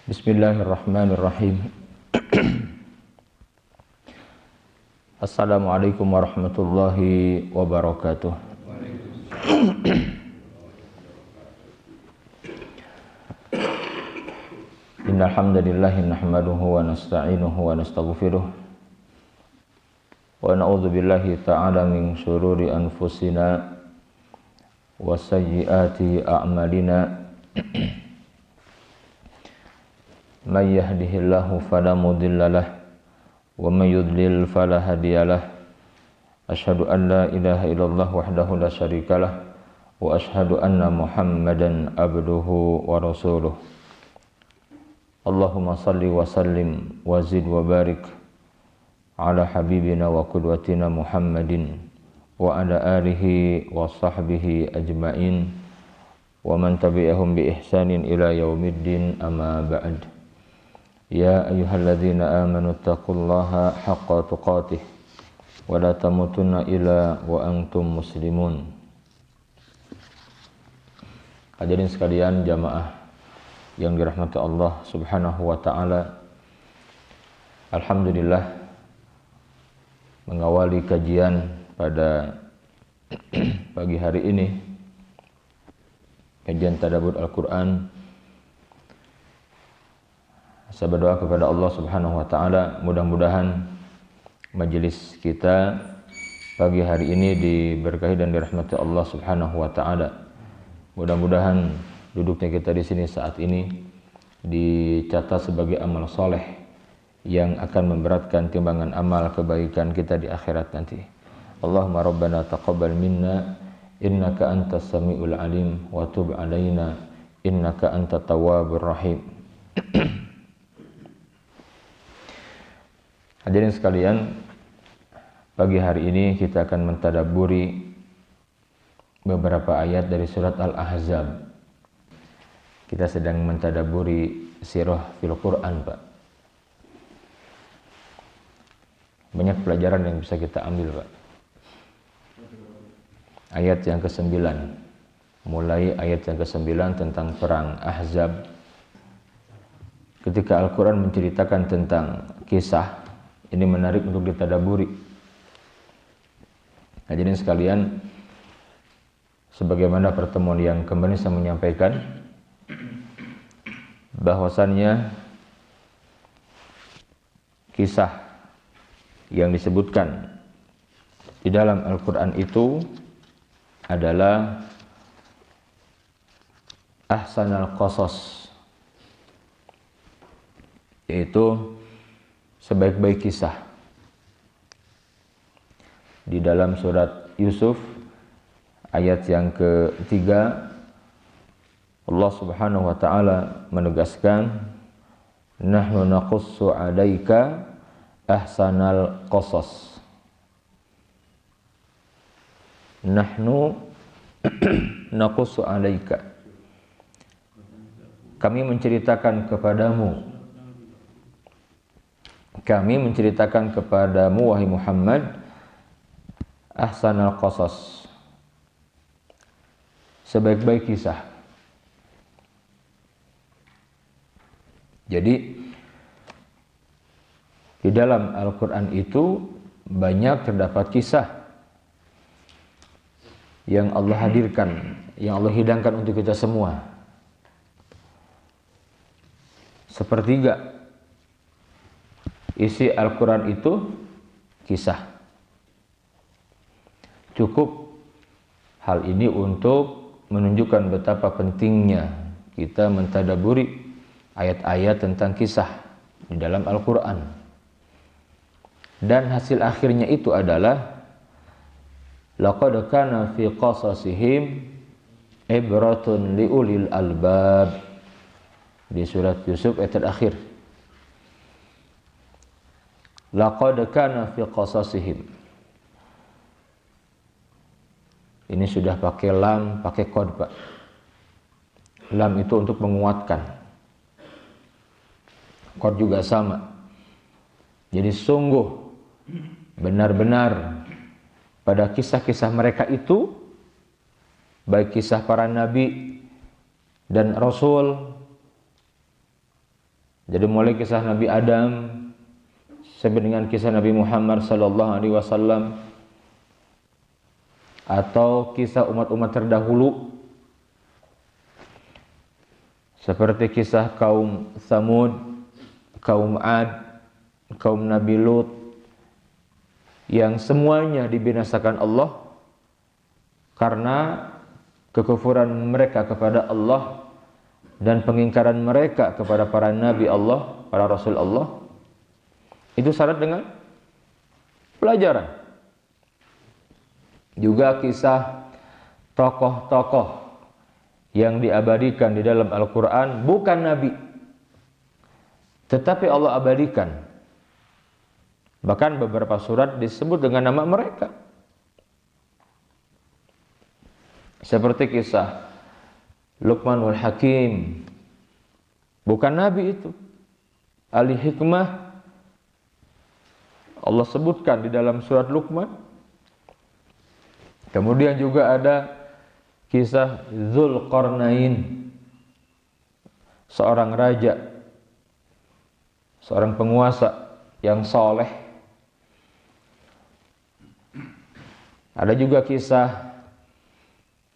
Bismillahirrahmanirrahim. Assalamualaikum warahmatullahi wabarakatuh. Innal hamdalillah nahmaduhu wa nasta'inuhu wa nastaghfiruh wa na'udzu billahi ta'ala min shururi anfusina wa sayyiati a'malina. Man yahdihillahu fala mudhillalah wa man yudlil fala hadiyalah. Asyhadu an la ilaha illallah wahdahu la syarikalah wa asyhadu anna Muhammadan abduhu wa rasuluh. Allahumma salli wa sallim wa zid wa barik ala habibina wa qudwatina Muhammadin wa ala alihi wa sahbihi ajma'in wa man tabi'ahum bi ihsanin ila yaumiddin, amma ba'd. Ya ayyuhalladzina amanu taqullaha haqqa tuqatih wa la tamutunna illa wa antum muslimun. Hadirin sekalian jamaah yang dirahmati Allah Subhanahu wa taala, alhamdulillah mengawali kajian pada pagi hari ini, kajian tadabbur Al-Qur'an. Saya berdoa kepada Allah Subhanahu wa taala, mudah-mudahan majelis kita pagi hari ini diberkahi dan dirahmati Allah Subhanahu wa taala. Mudah-mudahan duduknya kita di sini saat ini dicatat sebagai amal soleh yang akan memberatkan timbangan amal kebaikan kita di akhirat nanti. Allahumma rabbana taqabbal minna innaka antas samiul alim wa tub alaina innaka antat tawwabur rahim. Hadirin sekalian, pagi hari ini kita akan mentadabburi beberapa ayat dari surat Al-Ahzab. Kita sedang mentadabburi sirah fil Quran, Pak. Banyak pelajaran yang bisa kita ambil, Pak. Ayat yang ke-9, mulai ayat yang ke-9 tentang perang Ahzab. Ketika Al-Quran menceritakan tentang kisah, ini menarik untuk ditadabburi. Hadirin sekalian, sebagaimana pertemuan yang kemarin saya menyampaikan, bahwasannya kisah yang disebutkan di dalam Al-Quran itu adalah ahsanal qasas, yaitu sebaik-baik kisah. Di dalam surat Yusuf ayat yang ke-3, Allah Subhanahu wa taala menegaskan, nahnu naqussu 'alaika ahsanal qasas. Nahnu naqussu 'alaika, kami menceritakan kepadamu, wahai Muhammad, ahsanal qasas, sebaik-baik kisah. Jadi di dalam Al-Quran itu banyak terdapat kisah yang Allah hadirkan, yang Allah hidangkan untuk kita semua. Sepertiga isi Al-Quran itu kisah. Cukup hal ini untuk menunjukkan betapa pentingnya kita mentadabburi ayat-ayat tentang kisah di dalam Al-Quran. Dan hasil akhirnya itu adalah laqad kana fi qasasihim ibratun liulil albab, di surat Yusuf ayat terakhir. Laqad kana fi qasasihim, ini sudah pakai lam, pakai qad, Pak. Lam itu untuk menguatkan, qad juga sama. Jadi sungguh benar-benar pada kisah-kisah mereka itu, baik kisah para nabi dan rasul, Jadi mulai kisah Nabi Adam sampai dengan kisah Nabi Muhammad sallallahu alaihi wasallam, atau kisah umat-umat terdahulu seperti kisah kaum Tsamud, kaum Ad, kaum Nabi Lut, yang semuanya dibinasakan Allah karena kekufuran mereka kepada Allah dan pengingkaran mereka kepada para nabi Allah, para rasul Allah. Itu syarat dengan pelajaran. Juga kisah tokoh-tokoh yang diabadikan di dalam Al-Quran bukan nabi, tetapi Allah abadikan. Bahkan beberapa surat disebut dengan nama mereka. Seperti kisah Luqmanul Hakim, bukan nabi itu, ahli hikmah, Allah sebutkan di dalam surat Luqman. Kemudian juga ada kisah Dzulqarnain, seorang raja, seorang penguasa yang soleh. Ada juga kisah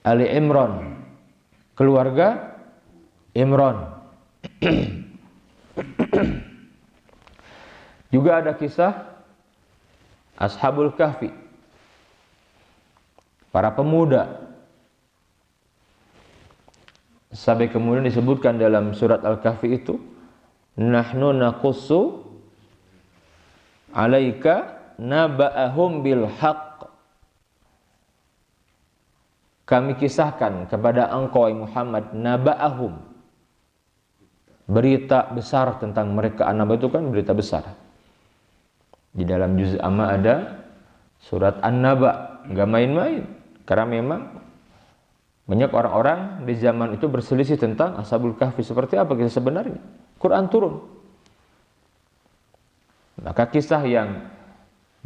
Ali Imran, keluarga Imran. Juga ada kisah Ashabul Kahfi, para pemuda. Sampai kemudian disebutkan dalam surat Al-Kahfi itu, nahnu naqussu alaika naba'ahum bil haqq. Kami kisahkan kepada engkau Muhammad naba'ahum, berita besar tentang mereka. An-naba itu kan berita besar. Di dalam juz amma ada surat An-Naba, enggak main-main. Karena memang banyak orang-orang di zaman itu berselisih tentang Ashabul Kahfi, seperti apa kisah sebenarnya. Quran turun. Maka kisah yang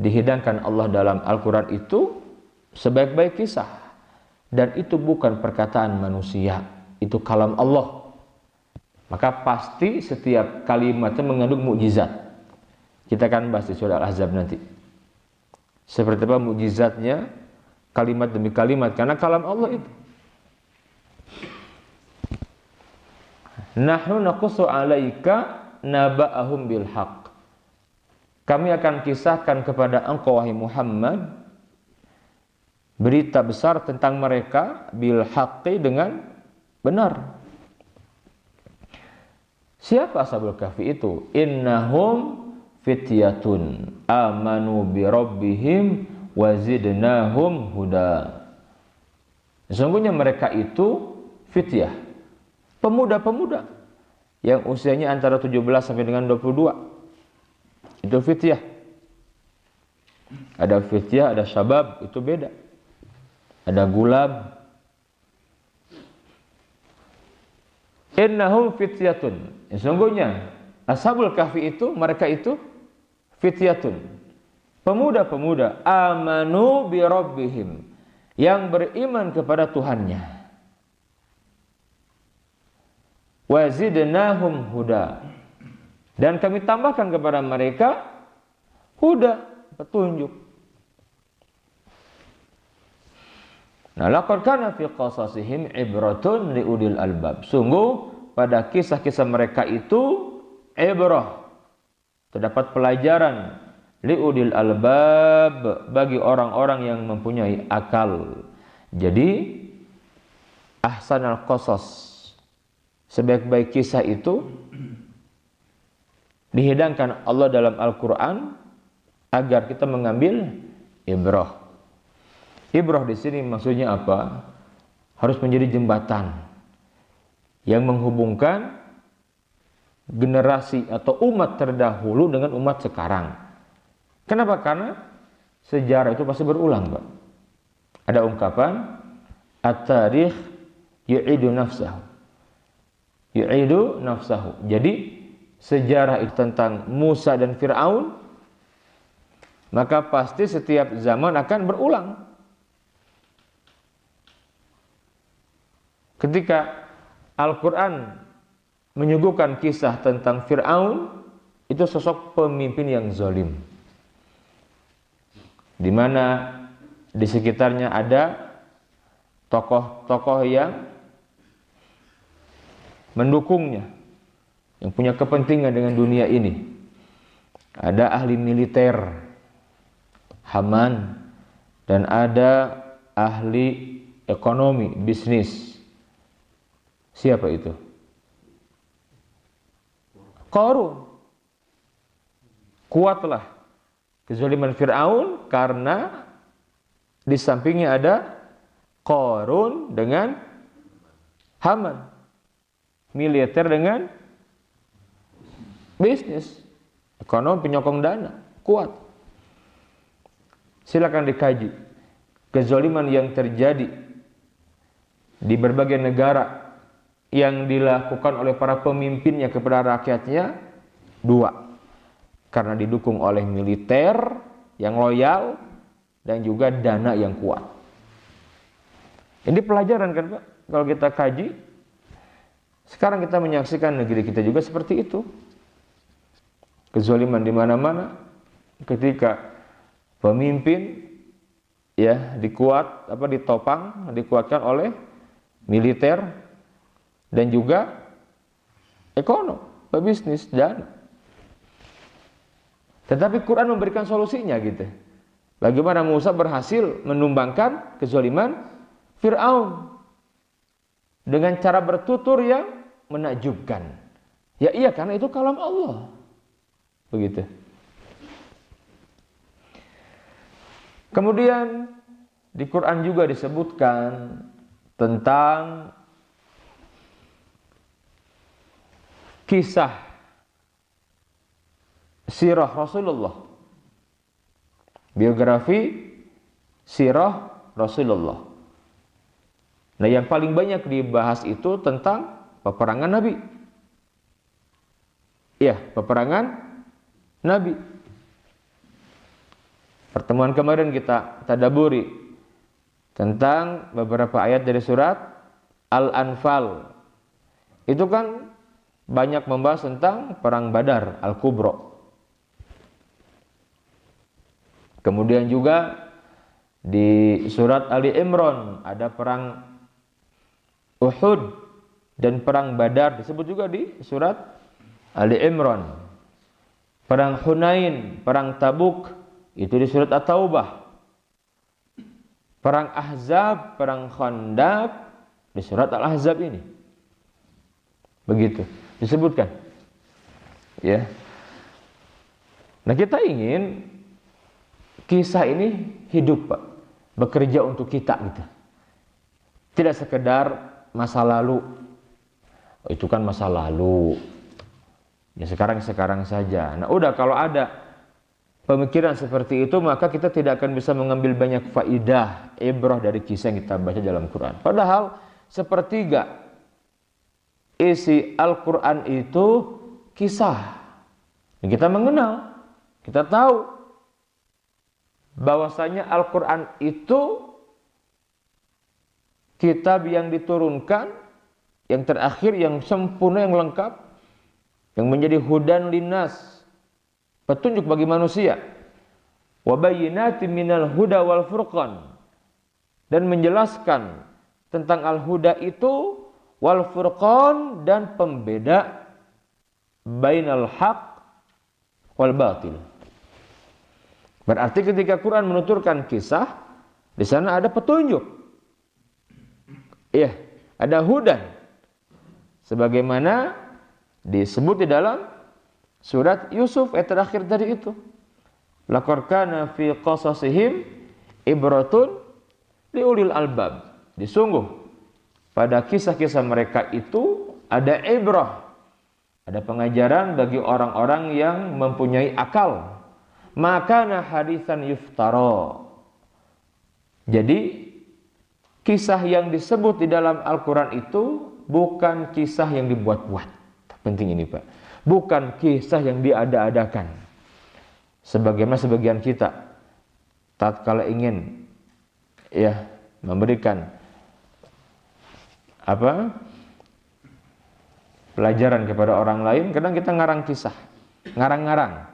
dihidangkan Allah dalam Al-Quran itu sebaik-baik kisah. Dan itu bukan perkataan manusia, itu kalam Allah. Maka pasti setiap kalimatnya mengandung mukjizat. Kita akan bahas di surah Al-Ahzab nanti. Seperti apa mukjizatnya kalimat demi kalimat, karena kalam Allah itu. Nahnu naqussu 'alaika naba'ahum bil haqq. Kami akan kisahkan kepada engkau wahai Muhammad berita besar tentang mereka bil haqqi, dengan benar. Siapa Ashabul Kahfi itu? Innahum fityatun amanu bi rabbihim wa zidnahum huda. Sesungguhnya mereka itu fityah, pemuda-pemuda yang usianya antara 17 sampai dengan 22. Itu fityah. Ada fityah, ada syabab, itu beda. Ada gulab. Innahum fityatun. Sesungguhnya Ashabul Kahfi itu, mereka itu fityatun, pemuda-pemuda amanu bi rabbihim, yang beriman kepada Tuhannya. Wa zidnahum huda, dan kami tambahkan kepada mereka huda, petunjuk. Nah, laqad kana fi qasasihim ibratun liudil albab. Sungguh pada kisah-kisah mereka itu ibrah, terdapat pelajaran liudil albab, bagi orang-orang yang mempunyai akal. Jadi ahsanal qasas, sebaik-baik kisah itu dihidangkan Allah dalam Al-Qur'an agar kita mengambil ibrah. Ibrah di sini maksudnya apa? Harus menjadi jembatan yang menghubungkan generasi atau umat terdahulu dengan umat sekarang. Kenapa? Karena sejarah itu pasti berulang, Pak. Ada ungkapan at-tarikh yu'idu nafsahu. Yu'idu nafsahu. Jadi sejarah itu tentang Musa dan Fir'aun, maka pasti setiap zaman akan berulang. Ketika Al-Quran menyuguhkan kisah tentang Fir'aun, itu sosok pemimpin yang zalim, di mana di sekitarnya ada tokoh-tokoh yang mendukungnya, yang punya kepentingan dengan dunia ini. Ada ahli militer, Haman, dan ada ahli ekonomi, bisnis. Siapa itu? Qarun. Kuatlah kezaliman Fir'aun karena di sampingnya ada Qarun dengan Haman. Militer dengan bisnis. Ekonomi penyokong dana. Kuat. Silakan dikaji kezaliman yang terjadi di berbagai negara yang dilakukan oleh para pemimpinnya kepada rakyatnya. Dua. Karena didukung oleh militer yang loyal dan juga dana yang kuat. Ini pelajaran kan Pak? Kalau kita kaji, sekarang kita menyaksikan negeri kita juga seperti itu. Kezaliman di mana-mana ketika pemimpin ya dikuatkan oleh militer dan juga ekonomi, pebisnis, dana. Tetapi Quran memberikan solusinya gitu. Bagaimana Musa berhasil menumbangkan kezaliman Fir'aun dengan cara bertutur yang menakjubkan. Ya iya, karena itu kalam Allah. Begitu. Kemudian di Quran juga disebutkan tentang kisah sirah Rasulullah, biografi sirah Rasulullah. Nah, yang paling banyak dibahas itu tentang peperangan Nabi. Ya, peperangan Nabi. Pertemuan kemarin kita tadaburi tentang beberapa ayat dari surat Al-Anfal. Itu kan banyak membahas tentang perang Badar Al-Kubra. Kemudian juga di surat Ali Imran ada perang Uhud dan perang Badar, disebut juga di surat Ali Imran. Perang Hunain, perang Tabuk itu di surat At-Taubah. Perang Ahzab, perang Khandaq di surat Al-Ahzab ini. Begitu disebutkan. Ya. Nah, kita ingin kisah ini hidup, Pak, bekerja untuk kita gitu. Tidak sekedar masa lalu. Oh, itu kan masa lalu. Ya sekarang saja. Nah, udah kalau ada pemikiran seperti itu, maka kita tidak akan bisa mengambil banyak faidah, ibrah dari kisah yang kita baca dalam Quran. Padahal sepertiga isi Al-Quran itu kisah. Dan kita mengenal, kita tahu bahwasanya Al-Quran itu kitab yang diturunkan, yang terakhir, yang sempurna, yang lengkap, yang menjadi hudan linnas, petunjuk bagi manusia, wa bayyinatin minal huda wal furqan, dan menjelaskan tentang al-huda itu, wal furqan, dan pembeda bainal haq wal batil. Berarti ketika Quran menuturkan kisah, di sana ada petunjuk. Iya, ada hudan. Sebagaimana disebut di dalam surat Yusuf ayat terakhir tadi itu. Laqad kana fi qasasihim ibratun liulil albab. Disungguh pada kisah-kisah mereka itu ada ibrah, ada pengajaran bagi orang-orang yang mempunyai akal. Makana hadisan yuftara. Jadi kisah yang disebut di dalam Al-Quran itu bukan kisah yang dibuat-buat. Penting ini, Pak. Bukan kisah yang diada-adakan. Sebagaimana sebagian kita tatkala ingin memberikan pelajaran kepada orang lain, kadang kita ngarang kisah, ngarang-ngarang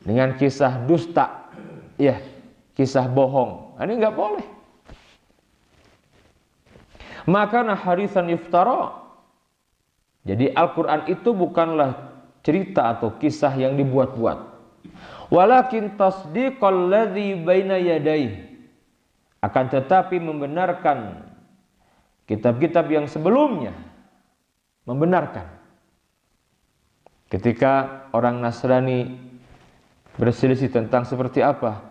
dengan kisah dusta, ya, kisah bohong. Ini nggak boleh. Maka harisan iftara. Jadi Al-Quran itu bukanlah cerita atau kisah yang dibuat-buat. Walakin tasdiqal ladzi baina yadayhi. Akan tetapi membenarkan kitab-kitab yang sebelumnya. Membenarkan. Ketika orang Nasrani berselisih tentang seperti apa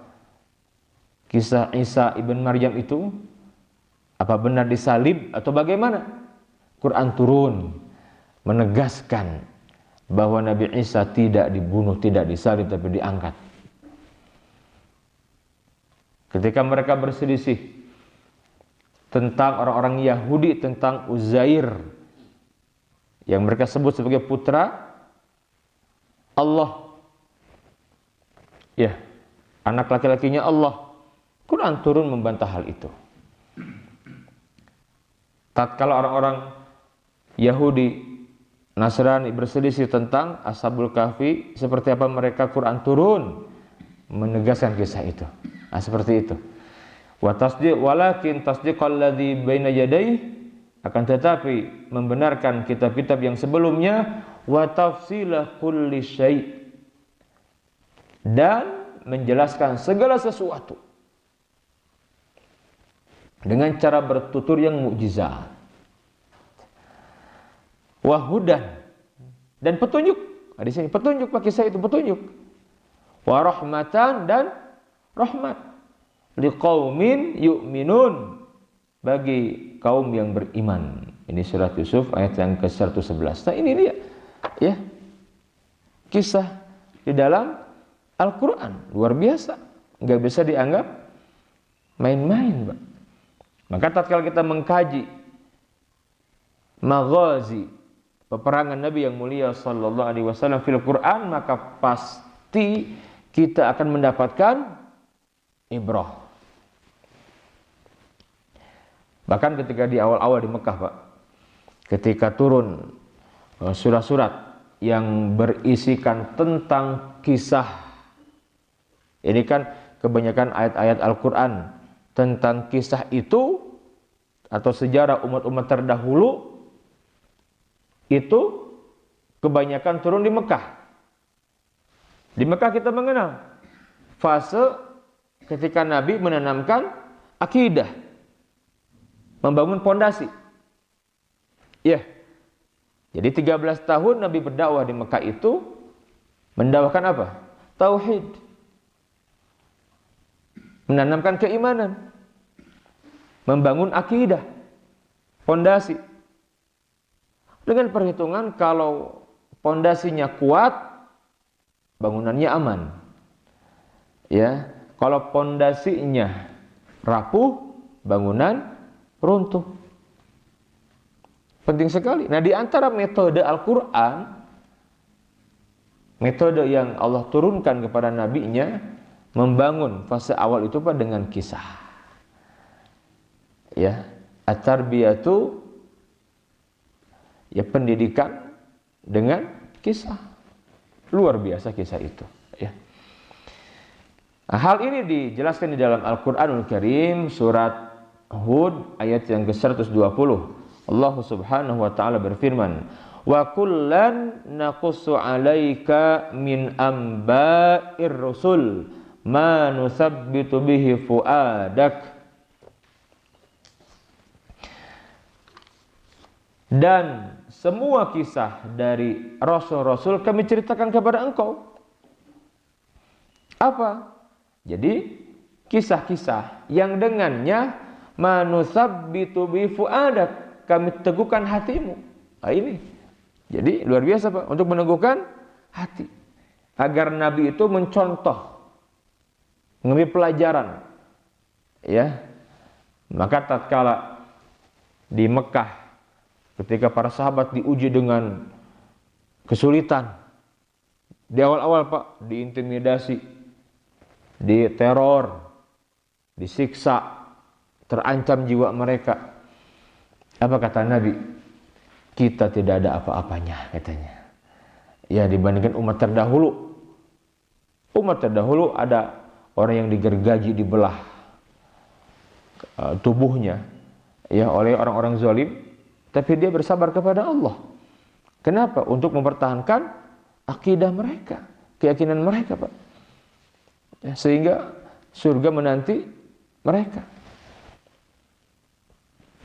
kisah Isa ibn Maryam itu, apa benar disalib atau bagaimana? Quran turun menegaskan bahwa Nabi Isa tidak dibunuh, tidak disalib, tapi diangkat. Ketika mereka berselisih tentang orang-orang Yahudi tentang Uzair yang mereka sebut sebagai putra Allah, ya, anak laki-lakinya Allah, Quran turun membantah hal itu. Tatkala orang-orang Yahudi Nasrani berselisih tentang Ashabul Kahfi, seperti apa mereka, Quran turun menegaskan kisah itu. Nah, seperti itu. Walakin tasdiqal ladzi baina yadayhi, akan tetapi membenarkan kitab-kitab yang sebelumnya, wa tafsila kulli syai', dan menjelaskan segala sesuatu dengan cara bertutur yang mukjizat. Wahudan, dan petunjuk. Nah, di sini petunjuk, pakai saya itu petunjuk. Warahmatan, dan rahmat. Liqaumin yu'minun, bagi kaum yang beriman. Ini surat Yusuf ayat yang ke-111. Nah, ini dia, ya, kisah di dalam Al-Quran luar biasa, nggak bisa dianggap main-main, Pak. Maka tatkala kita mengkaji maghazi, peperangan Nabi yang mulia sallallahu alaihi wasallam fil Quran, maka pasti kita akan mendapatkan ibrah. Bahkan ketika di awal-awal di Mekah, Pak, ketika turun surat-surat yang berisikan tentang kisah, ini kan kebanyakan ayat-ayat Al-Quran tentang kisah itu atau sejarah umat-umat terdahulu, itu kebanyakan turun di Mekah. Di Mekah kita mengenal fase ketika Nabi menanamkan akidah, membangun pondasi. Ya. Jadi 13 tahun Nabi berdakwah di Mekah itu mendakwahkan apa? Tauhid. Menanamkan keimanan. Membangun akidah, pondasi. Dengan perhitungan kalau pondasinya kuat, bangunannya aman. Ya, kalau pondasinya rapuh, bangunan runtuh. Penting sekali. Nah, di antara metode Al-Quran, metode yang Allah turunkan kepada nabinya, membangun fase awal itu Pak, dengan kisah. Ya, at-tarbiyatu, ya, pendidikan dengan kisah. Luar biasa kisah itu, ya. Nah, hal ini dijelaskan di dalam Al-Qur'anul Karim surat Hud ayat yang ke-120. Allah Subhanahu wa taala berfirman, "Wa kullan naqussu 'alaika min amba'ir rusul ma nusabbitu bihi fuadak." Dan semua kisah dari rasul-rasul kami ceritakan kepada engkau. Apa? Jadi kisah-kisah yang dengannya manusabbitu bi fuadak, kami teguhkan hatimu. Nah, ini. Jadi luar biasa Pak, untuk meneguhkan hati. Agar Nabi itu mencontoh, mengambil pelajaran. Ya. Maka tatkala di Mekah ketika para sahabat diuji dengan kesulitan, di awal-awal Pak, diintimidasi, diteror, disiksa, terancam jiwa mereka. Apa kata Nabi? kita tidak ada apa-apanya katanya. Ya, dibandingkan umat terdahulu. Umat terdahulu ada orang yang digergaji, dibelah tubuhnya ya oleh orang-orang zalim, tapi dia bersabar kepada Allah. Kenapa? Untuk mempertahankan akidah mereka, keyakinan mereka, Pak. Ya, sehingga surga menanti mereka.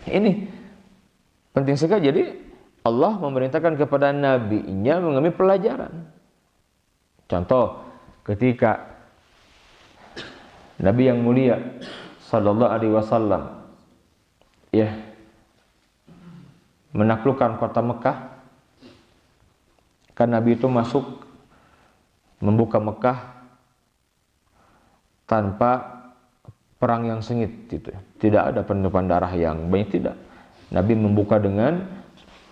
Ini penting sekali. Jadi Allah memerintahkan kepada nabinya mengambil pelajaran. Contoh, ketika Nabi yang mulia sallallahu alaihi wasallam ya menaklukkan kota Mekah, kan Nabi itu masuk membuka Mekah tanpa perang yang sengit gitu. Tidak ada penumpahan darah yang banyak, tidak. Nabi membuka dengan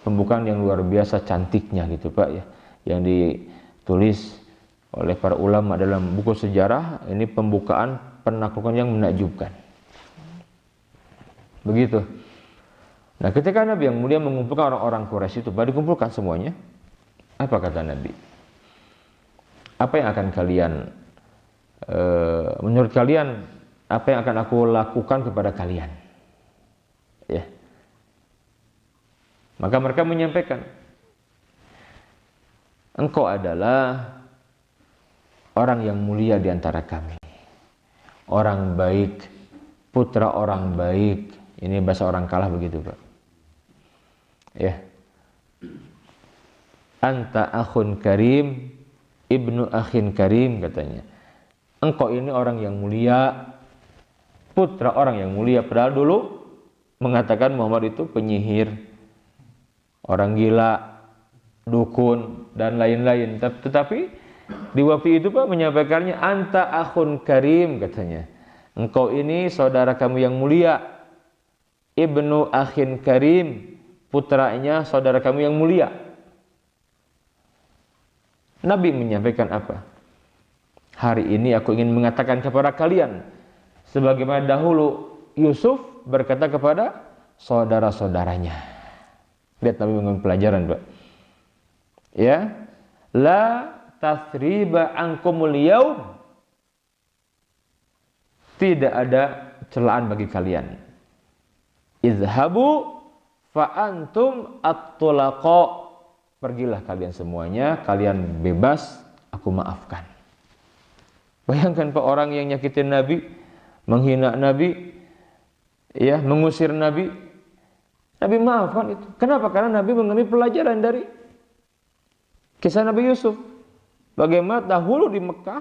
pembukaan yang luar biasa cantiknya gitu, Pak ya. Yang ditulis oleh para ulama dalam buku sejarah, ini pembukaan penaklukan yang menakjubkan. Begitu. Nah, ketika Nabi yang mulia mengumpulkan orang-orang Quraisy itu, baru dikumpulkan semuanya. Apa kata Nabi? Apa yang akan kalian menurut kalian, apa yang akan aku lakukan kepada kalian? Ya. Maka mereka menyampaikan, engkau adalah orang yang mulia di antara kami, orang baik, putra orang baik. Ini bahasa orang kalah begitu, Pak. Ya. Anta akhun karim, ibnu akhin karim, katanya. Engkau ini orang yang mulia, putra orang yang mulia. Padahal dulu mengatakan Muhammad itu penyihir, orang gila, dukun, dan lain-lain. Tetapi di waktu itu, Pak, menyampaikannya anta akhun karim, katanya. Engkau ini saudara kamu yang mulia, ibnu akhin karim, putranya saudara kamu yang mulia. Nabi menyampaikan apa? Hari ini aku ingin mengatakan kepada kalian, sebagaimana dahulu Yusuf berkata kepada saudara-saudaranya. Lihat Nabi mengambil pelajaran, Pak. Ya, la tasriba ankumul yaum. Tidak ada celaan bagi kalian. Izhabu fa antum at-tulaqa. Pergilah kalian semuanya, kalian bebas, aku maafkan. Bayangkan, Pak, orang yang nyakitin Nabi, menghina Nabi, ya, mengusir Nabi, Nabi maafkan itu. Kenapa? Karena Nabi mengambil pelajaran dari kisah Nabi Yusuf. Bagaimana dahulu di Mekah,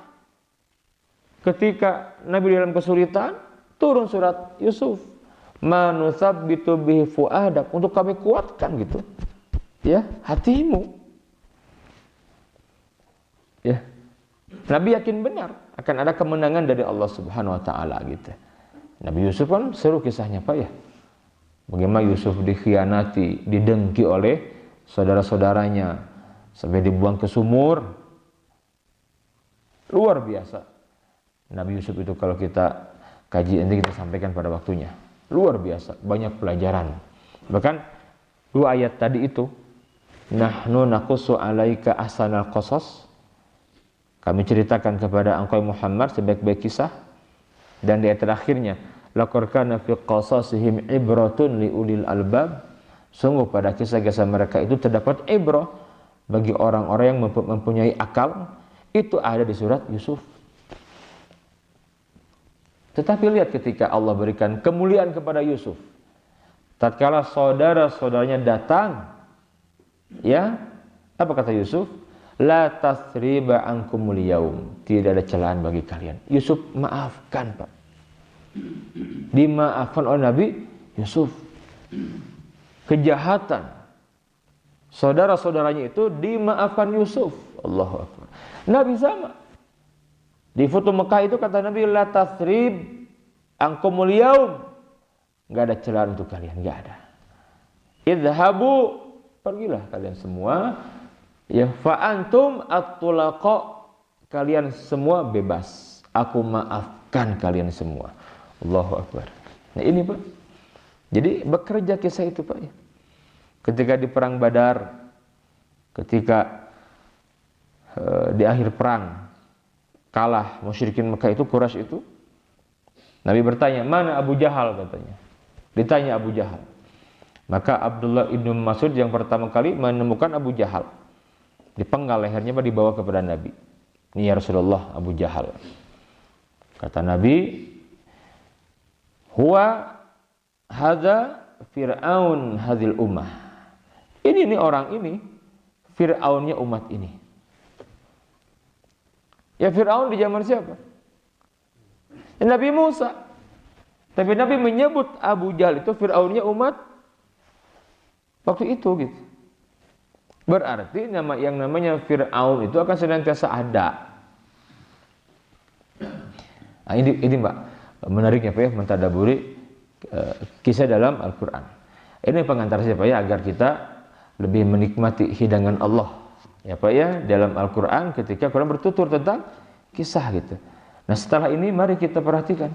ketika Nabi dalam kesulitan, turun surat Yusuf. Ma nusabbitu bihi fuadak, untuk kami kuatkan gitu. Ya, hatimu. Ya. Nabi yakin benar akan ada kemenangan dari Allah Subhanahu wa taala gitu. Nabi Yusuf kan seru kisahnya, Pak ya. Bagaimana Yusuf dikhianati, didengki oleh saudara-saudaranya sampai dibuang ke sumur. Luar biasa. Nabi Yusuf itu kalau kita kaji nanti kita sampaikan pada waktunya. Luar biasa, banyak pelajaran. Bahkan dua ayat tadi itu, nahnu naqussu 'alaika ahsanal qasas. Kami ceritakan kepada engkau Muhammad sebaik-baik kisah. Dan di ayat terakhirnya, laqad kana fi qasasihim ibratun liulil albab. Sungguh pada kisah-kisah mereka itu terdapat ibrah bagi orang-orang yang mempunyai akal. Itu ada di surat Yusuf. Tetapi lihat ketika Allah berikan kemuliaan kepada Yusuf, tatkala saudara-saudaranya datang, ya, apa kata Yusuf? La tasriba ankumul yaum. Tidak ada celaan bagi kalian. Yusuf maafkan, Pak. Dimaafkan oleh Nabi Yusuf. Kejahatan saudara-saudaranya itu dimaafkan Yusuf. Allahu Akbar. Nabi sama. Di foto Mekah itu kata Nabi, la tasrib ankumul yaum. Enggak ada celaan untuk kalian, enggak ada. Idhabu, pergilah kalian semua. Ya, fa antum at-tulaqa, kalian semua bebas. Aku maafkan kalian semua. Allahu Akbar. Nah ini, Pak. Jadi bekerja kisah itu, Pak. ketika di perang Badar, ketika di akhir perang kalah musyrikin Mekah itu, Quraisy itu, Nabi bertanya, mana Abu Jahal katanya. Ditanya Abu Jahal. Maka Abdullah ibnu Mas'ud yang pertama kali menemukan Abu Jahal. Dipenggal lehernya, dibawa kepada Nabi. Ini ya Rasulullah, Abu Jahal. Kata Nabi, huwa hadza Fir'aun hadhil ummah. Ini orang ini Fir'aunnya umat ini. Ya Fir'aun di zaman siapa? Nabi Musa. Tapi Nabi menyebut Abu Jahal itu Fir'aunnya umat waktu itu gitu. Berarti yang namanya Fir'aun itu akan senantiasa ada. Nah, ini Mbak, menariknya Pak ya, mentadaburi kisah dalam Al-Quran. Ini pengantar siapa ya, agar kita lebih menikmati hidangan Allah ya Pak ya, dalam Al-Quran ketika Quran bertutur tentang kisah gitu. Nah setelah ini mari kita perhatikan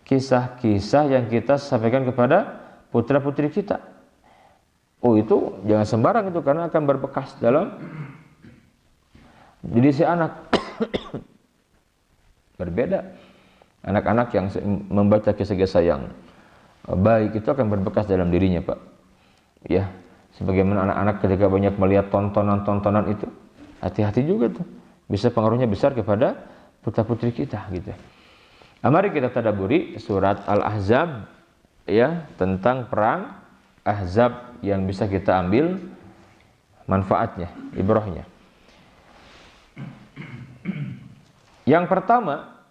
kisah-kisah yang kita sampaikan kepada putra-putri kita. Oh itu jangan sembarang itu, karena akan berbekas dalam jadi si anak. Berbeda anak-anak yang membaca kisah-kisah yang baik itu akan berbekas dalam dirinya Pak ya. Sebagaimana anak-anak ketika banyak melihat tontonan-tontonan itu, hati-hati juga tuh, bisa pengaruhnya besar kepada putra-putri kita gitu. Nah, mari kita tadabburi surat Al-Ahzab ya, tentang perang Ahzab yang bisa kita ambil manfaatnya, ibrahnya. Yang pertama,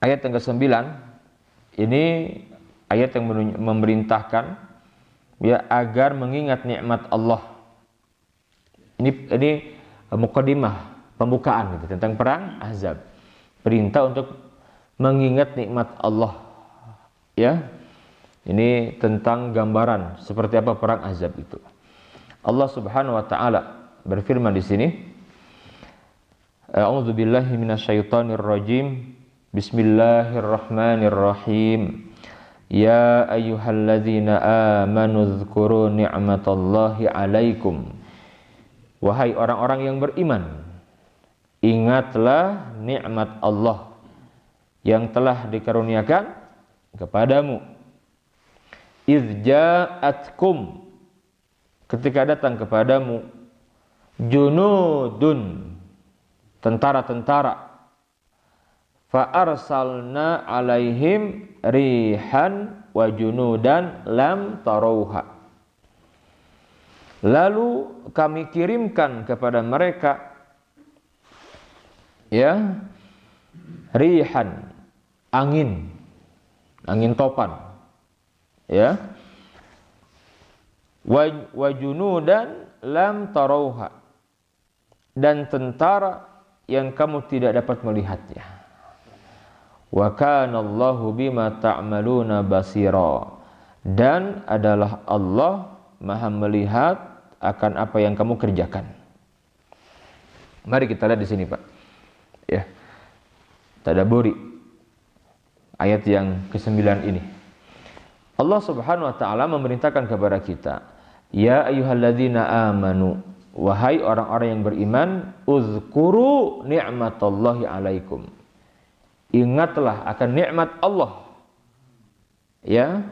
ayat yang ke-9, ini ayat yang memerintahkan ya agar mengingat nikmat Allah. Ini muqaddimah, pembukaan gitu, tentang perang Ahzab. Perintah untuk mengingat nikmat Allah. Ya. Ini tentang gambaran seperti apa perang Ahzab itu. Allah Subhanahu wa taala berfirman di sini, A'udzu billahi minasyaitonir rajim. Bismillahirrahmanirrahim. Ya ayyuhalladzina amanu dzkuru ni'matallahi 'alaikum. Wahai orang-orang yang beriman, ingatlah nikmat Allah yang telah dikaruniakan kepadamu. Idz ja'atkum, ketika datang kepadamu, junudun, tentara-tentara, fa arsalna alaihim rihan wa junudan lam tarauha. Lalu kami kirimkan kepada mereka ya rihan, angin topan ya, wa junudan lam tarauha, dan tentara yang kamu tidak dapat melihatnya. Wa kana Allahu bima ta'maluna basira, dan adalah Allah Maha melihat akan apa yang kamu kerjakan. Mari kita lihat di sini Pak ya, tadabburi ayat yang ke-9 ini. Allah Subhanahu wa taala memerintahkan kepada kita, ya ayyuhalladzina amanu, wahai orang-orang yang beriman, uzkuru ni'matallahi 'alaikum. Ingatlah akan nikmat Allah ya,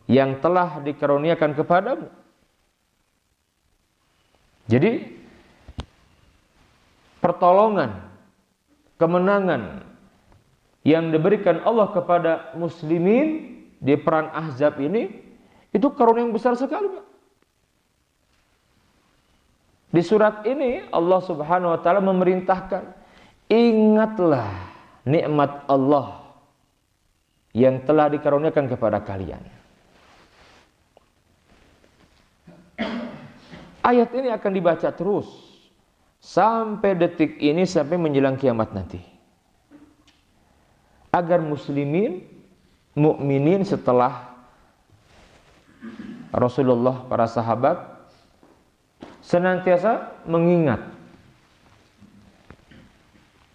yang telah dikaruniakan kepadamu. Jadi pertolongan, kemenangan yang diberikan Allah kepada muslimin di perang Ahzab ini, itu karunia yang besar sekali Pak. Di surat ini Allah Subhanahu wa taala memerintahkan, ingatlah nikmat Allah yang telah dikaruniakan kepada kalian. Ayat ini akan dibaca terus sampai detik ini, sampai menjelang kiamat nanti, agar muslimin, mukminin setelah Rasulullah, para sahabat senantiasa mengingat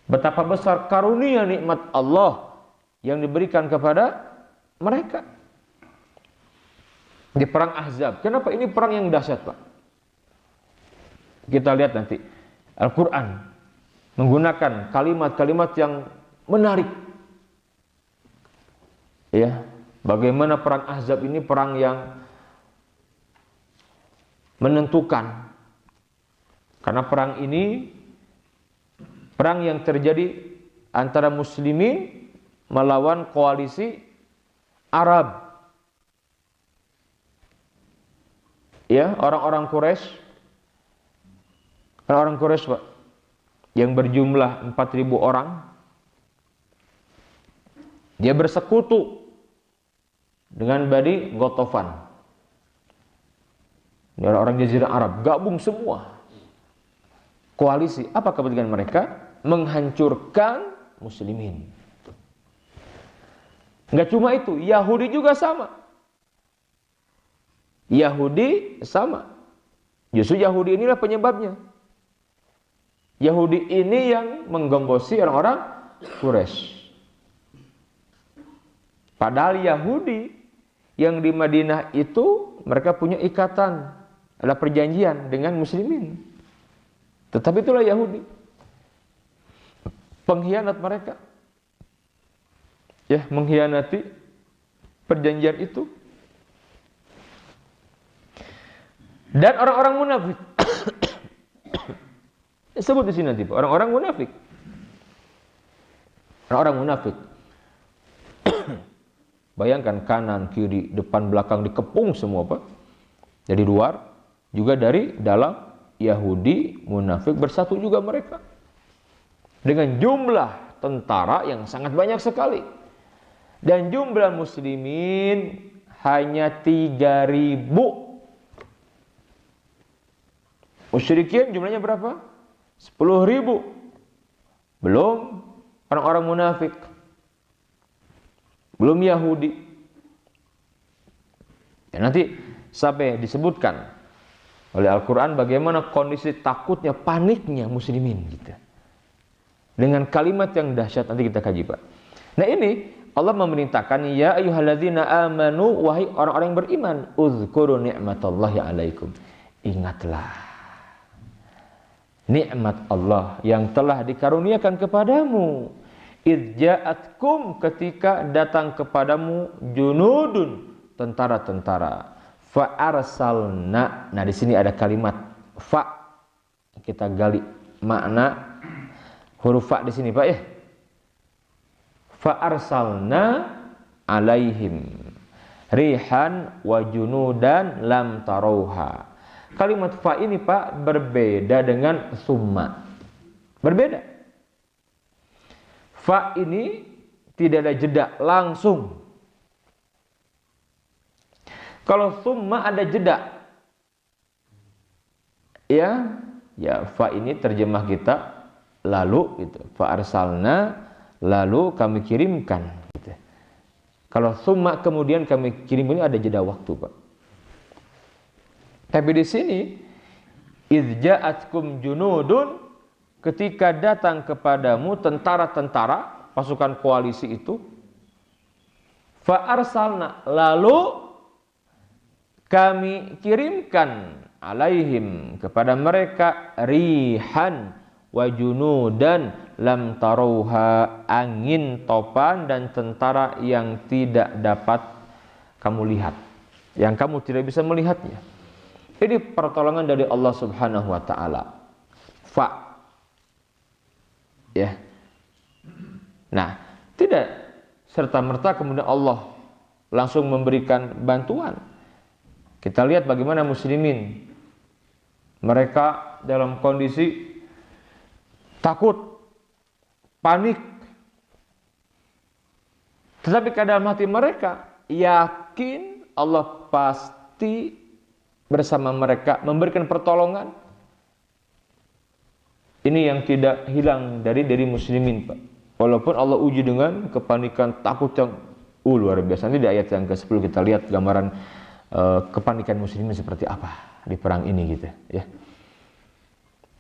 betapa besar karunia nikmat Allah yang diberikan kepada mereka. Di perang Ahzab. Kenapa ini perang yang dahsyat, Pak? Kita lihat nanti. Al-Quran menggunakan kalimat-kalimat yang menarik. Ya, bagaimana perang Ahzab ini perang yang menentukan. Karena perang ini perang yang terjadi antara muslimin melawan koalisi Arab. Ya, orang-orang Quraisy, Pak, yang berjumlah 4.000 orang, dia bersekutu dengan Bani Ghatafan. Ini orang-orang Jazirah Arab, gabung semua. Koalisi, apa kepentingan mereka? Menghancurkan muslimin. Enggak cuma itu, Yahudi juga sama. Yahudi sama. Justru Yahudi inilah penyebabnya. Yahudi ini yang menggonggosi orang-orang Quraisy. Padahal Yahudi yang di Madinah itu mereka punya ikatan, ada perjanjian dengan muslimin. Tetapi itulah Yahudi. Pengkhianat mereka. Ya, mengkhianati perjanjian itu. Dan orang-orang munafik. Sebut di sini nanti, Pak. Orang-orang munafik. Orang-orang munafik. Bayangkan kanan, kiri, depan, belakang dikepung semua, Pak. Dari luar, juga dari dalam. Yahudi munafik bersatu juga mereka. Dengan jumlah tentara yang sangat banyak sekali. Dan jumlah muslimin hanya 3.000. Musyrikin jumlahnya berapa? 10.000. Belum orang-orang munafik. Belum Yahudi. Ya, nanti sampai disebutkan oleh Al-Quran bagaimana kondisi takutnya, paniknya muslimin gitu. Dengan kalimat yang dahsyat nanti kita kaji, Pak. Nah ini Allah memerintahkan, ya ayyuhalladzina amanu, wahai orang-orang yang beriman, uzkuru ni'matallahi alaikum. Ingatlah nikmat Allah yang telah dikaruniakan kepadamu. Idja'atkum, ketika datang kepadamu junudun, tentara-tentara. Fa arsalna. Nah di sini ada kalimat fa. Kita gali makna huruf fa di sini, Pak ya. Fa arsalna alaihim rihan wa junudan lam tarauha. Kalimat fa ini, Pak, berbeda dengan summa. Berbeda. Fa ini tidak ada jeda, langsung. Kalau summa ada jeda. Ya, fa ini terjemah kita lalu gitu. Fa arsalna, lalu kami kirimkan gitu. Kalau summa kemudian kami kirim, ini ada jeda waktu, Pak. Tapi di sini idza'atkum junudun, ketika datang kepadamu tentara-tentara pasukan koalisi itu, fa arsalna, lalu kami kirimkan alaihim, kepada mereka, rihan wa junudan lam tarauha, angin topan dan tentara yang tidak dapat kamu lihat, yang kamu tidak bisa melihatnya. Ini pertolongan dari Allah Subhanahu wa taala. Fa. Ya. Nah, tidak serta-merta kemudian Allah langsung memberikan bantuan. Kita lihat bagaimana muslimin, mereka dalam kondisi takut, panik. Tetapi ke dalam hati mereka yakin Allah pasti bersama mereka, memberikan pertolongan. Ini yang tidak hilang dari muslimin, Pak. Walaupun Allah uji dengan kepanikan, takut yang luar biasa. Nanti di ayat yang ke-10 kita lihat gambaran kepanikan muslimin seperti apa di perang ini gitu ya.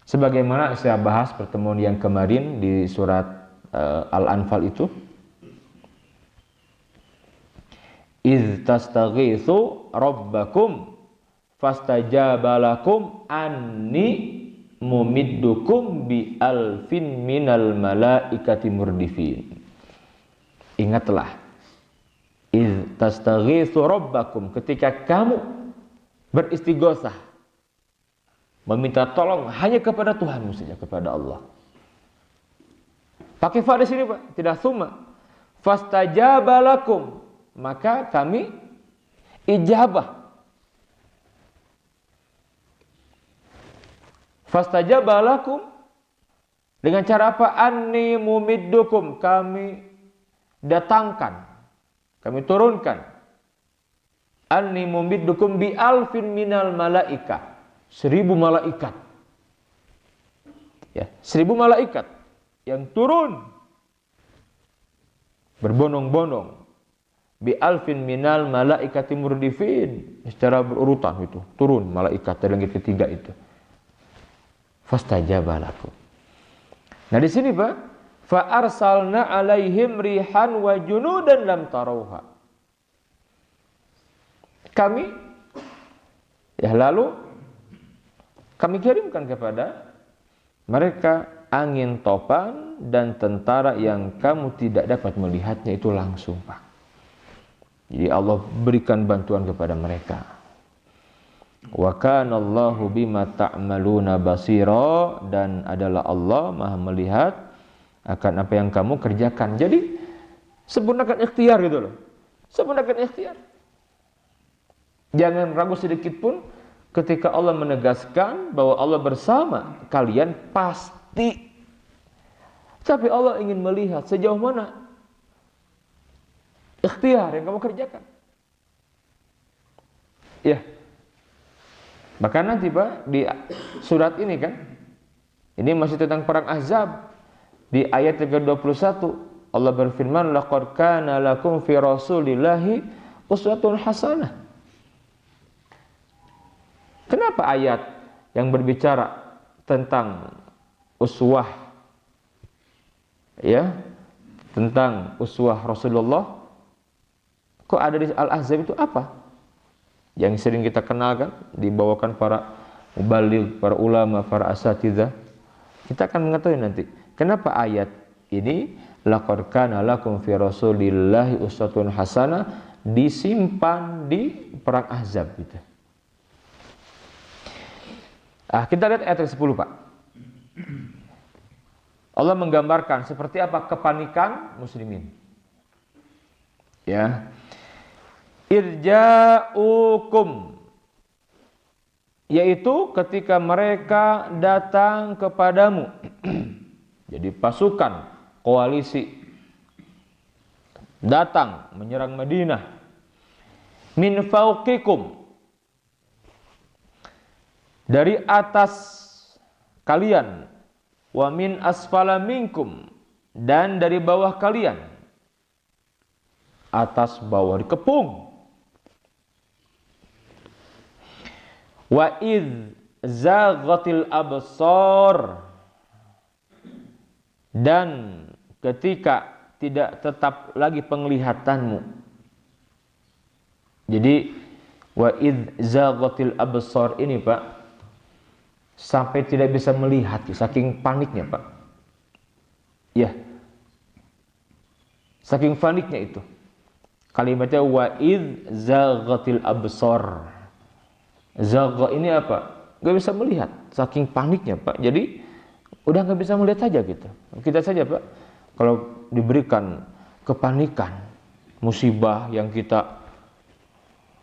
Sebagaimana saya bahas pertemuan yang kemarin di surat Al-Anfal itu, iz tastaghitsu rabbakum fastajaba lakum anni mumiddukum bi alfin minal malaikati murdifin. Ingatlah, iz tastaghitsu rabbakum, ketika kamu beristighosah, meminta tolong hanya kepada Tuhanmu saja, kepada Allah. Pakai fa di sini, Pak, tidak summa. Fastajaba lakum, maka kami ijabah. Fastajaba lakum dengan cara apa? Anni mumiddukum, kami datangkan, kami turunkan. Anni mumiddukum bi alfin minal malaika, 1000 malaikat. Ya, 1000 malaikat yang turun berbondong-bondong. Bi alfin minal malaikati murdifin, secara berurutan itu turun malaikat dari langit ketiga itu. Fastajaba lakum. Nah di sini, Pak, fa arsalna alaihim rihan wa junudan lam tarauha. Kami lalu kami kirimkan kepada mereka angin topan dan tentara yang kamu tidak dapat melihatnya itu langsung, Pak. Jadi Allah berikan bantuan kepada mereka. Wa kana Allahu bima ta'maluna basira, dan adalah Allah Maha melihat akan apa yang kamu kerjakan. Jadi sempurnakan ikhtiar gitu loh. Sempurnakan ikhtiar. Jangan ragu sedikit pun ketika Allah menegaskan bahwa Allah bersama kalian pasti. Tapi Allah ingin melihat sejauh mana ikhtiar yang kamu kerjakan. Ya. Bahkan nanti, Pak, di surat ini kan, ini masih tentang perang Ahzab. Di ayat 21 Allah berfirman, laqad kana lakum fi rasulillahi uswatun hasanah. Kenapa ayat yang berbicara tentang uswah, ya, tentang uswah Rasulullah, kok ada di Al-Ahzab itu apa? Yang sering kita kenalkan, dibawakan para mubaligh, para ulama, para asatidzah. Kita akan mengetahui nanti kenapa ayat ini laqad kana lakum fi rasulillahi uswatun hasanah disimpan di perang Ahzab gitu. Kita lihat ayat 10, Pak. Allah menggambarkan seperti apa kepanikan muslimin. Ya. Irja'ukum, yaitu ketika mereka datang kepadamu. Jadi pasukan koalisi datang menyerang Madinah. Min fauqikum, dari atas kalian, wa min asfala minkum, dan dari bawah kalian. Atas bawah dikepung. Wa idz zaghatil absar, dan ketika tidak tetap lagi penglihatanmu. Jadi wa idz zaghatil absar ini, Pak, sampai tidak bisa melihat, saking paniknya, Pak. Ya. Saking paniknya itu. Kalimatnya wa idz zaghatil absar. Zagha ini apa? Gak bisa melihat, saking paniknya, Pak. Jadi udah gak bisa melihat saja gitu. Kita saja, Pak, kalau diberikan kepanikan, musibah yang kita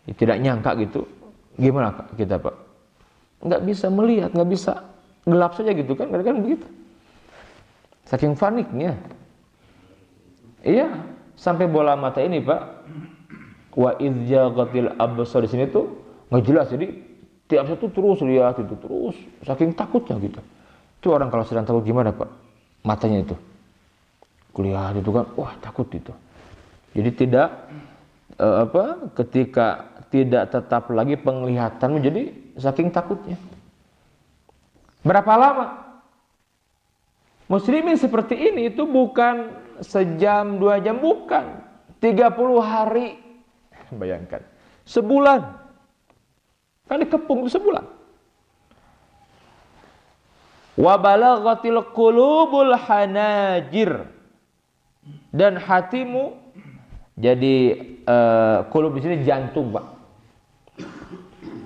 tidak nyangka gitu, gimana kita, Pak? Nggak bisa melihat, nggak bisa, gelap saja gitu kan, kadang-kadang begitu. Saking paniknya. Iya, sampai bola mata ini, Pak. Wa idz zaghatil absar di sini tuh nggak jelas, jadi tiap satu terus lihat itu terus, saking takutnya gitu. Itu orang kalau sedang takut gimana, Pak? Matanya itu, kulihat itu kan, wah takut itu. Jadi tidak ketika tidak tetap lagi penglihatan, menjadi saking takutnya. Berapa lama? Muslimin seperti ini itu bukan sejam, 2 jam, bukan. 30 hari. Bayangkan. Sebulan. Kan dikepung sebulan. Wa balaghatil qulubul hanajir. Dan hatimu jadi qulub di sini jantung, Pak.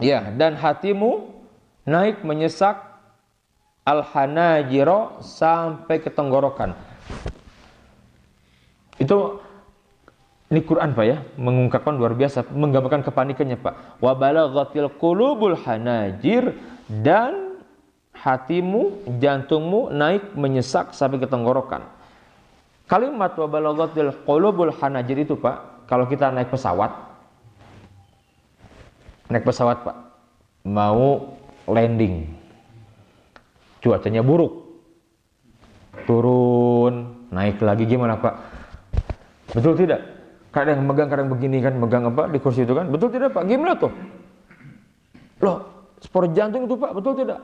Ya, dan hatimu naik menyesak al-hanajiro sampai ke tenggorokan. Ini Quran, Pak, ya, mengungkapkan luar biasa, menggambarkan kepanikannya, Pak. Wa balaghatil qulubul hanajir, dan hatimu, jantungmu naik menyesak sampai ke tenggorokan. Kalimat wa balaghatil qulubul hanajir itu, Pak, kalau kita naik pesawat, Pak, mau landing, cuacanya buruk, turun, naik lagi, gimana, Pak? Betul tidak? Kadang megang, kadang begini kan, megang apa di kursi itu kan, betul tidak, Pak? Gimana tuh? Loh, sport jantung itu, Pak, betul tidak?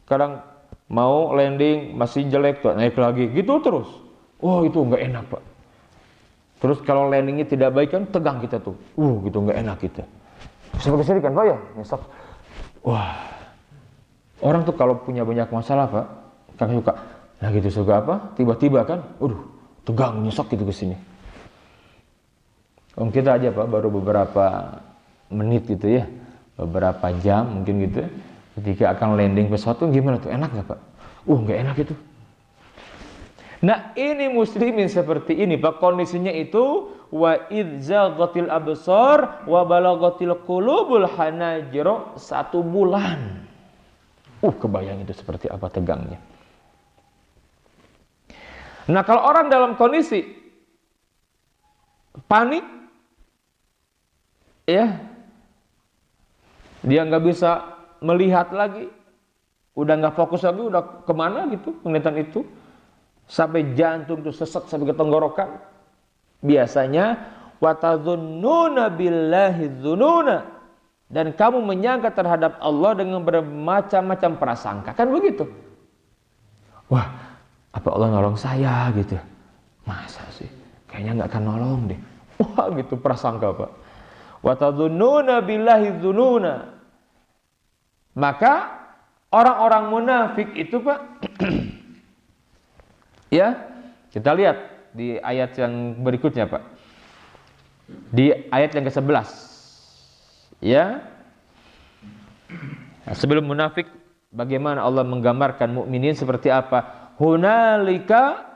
Kadang mau landing masih jelek tuh, naik lagi, gitu terus. Oh, itu nggak enak, Pak. Terus kalau landingnya tidak baik kan, tegang kita tuh, gitu nggak enak kita. Seperti kan, Pak, ya, nyesek. Wah, orang tuh kalau punya banyak masalah, Pak, kan suka, nah gitu, suka apa? Tiba-tiba kan, tegang, nyesek gitu ke sini. Kita aja, Pak, baru beberapa menit gitu ya, beberapa jam mungkin gitu, ketika akan landing pesawat tuh gimana tuh, enak nggak, Pak? Nggak enak itu. Nah, ini muslimin seperti ini, Pak, kondisinya itu wa idzaghatil absar wa balaghatil qulubul hanajir, 1 bulan. Kebayang itu seperti apa tegangnya. Nah, kalau orang dalam kondisi panik, ya, dia nggak bisa melihat lagi, udah nggak fokus lagi, udah kemana gitu penglihatan itu, sampai jantung itu sesek sampai ke tenggorokan. Biasanya watadzunnuna billahi dzununa, dan kamu menyangka terhadap Allah dengan bermacam-macam prasangka, kan begitu? Wah, apa Allah nolong saya gitu? Masa sih? Kayaknya nggak akan nolong deh. Wah, gitu prasangka, Pak. Watadzunnuna billahi dzununa. Maka orang-orang munafik itu, Pak, ya, kita lihat di ayat yang berikutnya, Pak. Di ayat yang ke-11. Ya. Nah, sebelum munafik, bagaimana Allah menggambarkan mukminin seperti apa? Hunalika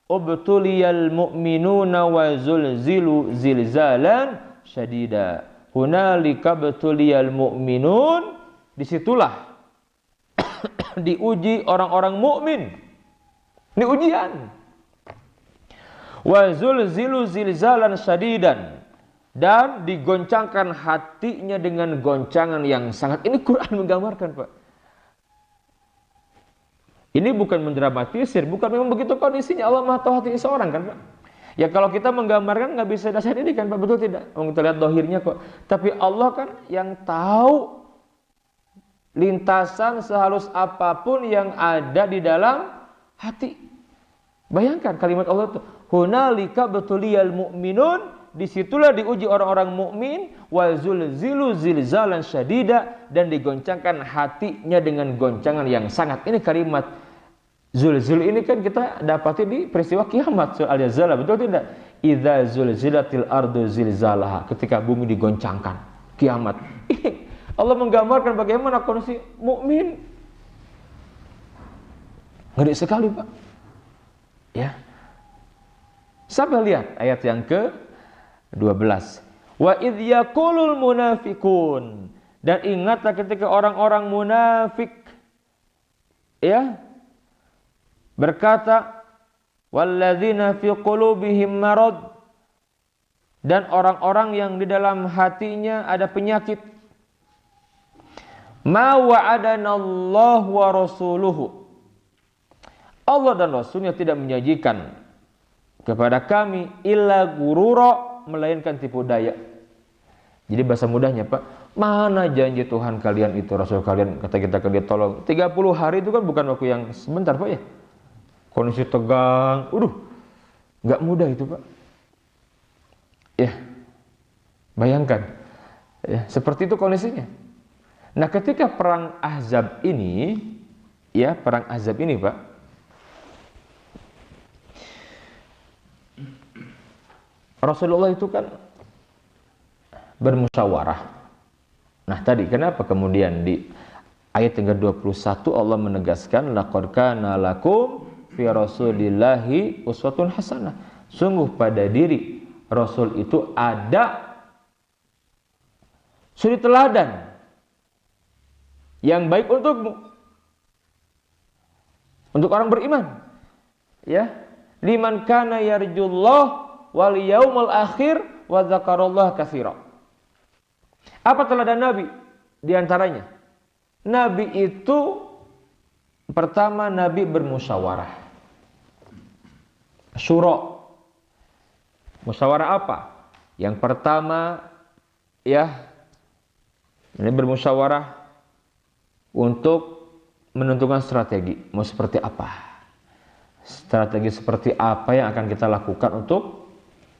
ubtuliyal mu'minuna wa zulzilu zilzalan syadida. Hunalika ubtuliyal mu'minun, disitulah diuji orang-orang mukmin. Ini ujian. Wa zulzilu zilzalan syadidan, dan digoncangkan hatinya dengan goncangan yang sangat. Ini Quran menggambarkan, Pak. Ini bukan mendramatisir, bukan, memang begitu kondisinya. Allah Maha tahu hati seorang, kan, Pak. Ya kalau kita menggambarkan nggak bisa dasar ini, kan, Pak, betul tidak? Kita lihat dohirnya kok. Tapi Allah kan yang tahu lintasan sehalus apapun yang ada di dalam hati. Bayangkan kalimat Allah itu, hunalika betuliyal mu'minun, disitulah diuji orang-orang mukmin, wa zulzilu zilzalan syadida, dan digoncangkan hatinya dengan goncangan yang sangat. Ini kalimat zulzil ini kan kita dapati di peristiwa kiamat, surah Al-Zalzal, betul tidak? Idza zulzilatil ardu zilzalaha, ketika bumi digoncangkan, kiamat. Allah menggambarkan bagaimana kondisi mukmin. Ngeri sekali, Pak. Ya. Sampai lihat ayat yang ke-12. Wa idh yaqulul munafiqun, dan ingatlah ketika orang-orang munafik, ya, berkata, walladzina fi qulubihim marad, dan orang-orang yang di dalam hatinya ada penyakit. Ma wa'adanallahu wa rasuluhu, Allah dan Rasulnya tidak menjanjikan kepada kami illa gurura, melainkan tipu daya. Jadi bahasa mudahnya, Pak, mana janji Tuhan kalian itu, Rasul kalian, kata kita dia tolong 30 hari itu kan bukan waktu yang sebentar, Pak, ya. Kondisi tegang, nggak mudah itu, Pak. Ya, bayangkan Ya, seperti itu kondisinya. Nah, ketika perang Ahzab ini, ya perang Ahzab ini, Pak, Rasulullah itu kan bermusyawarah. Nah, tadi kenapa kemudian di ayat yang ke-21 Allah menegaskan laqad kana lakum fi rasulillahi uswatun hasanah. Sungguh pada diri Rasul itu ada suri teladan yang baik untukmu, untuk orang beriman, ya, liman kana yarjullah wal yaumul akhir wa dzakarallaha katsira. Apa teladan Nabi? Di antaranya, Nabi itu pertama Nabi bermusyawarah. Syura. Musyawarah apa? Yang pertama, ya, ini bermusyawarah untuk menentukan strategi. Mau seperti apa? Strategi seperti apa yang akan kita lakukan untuk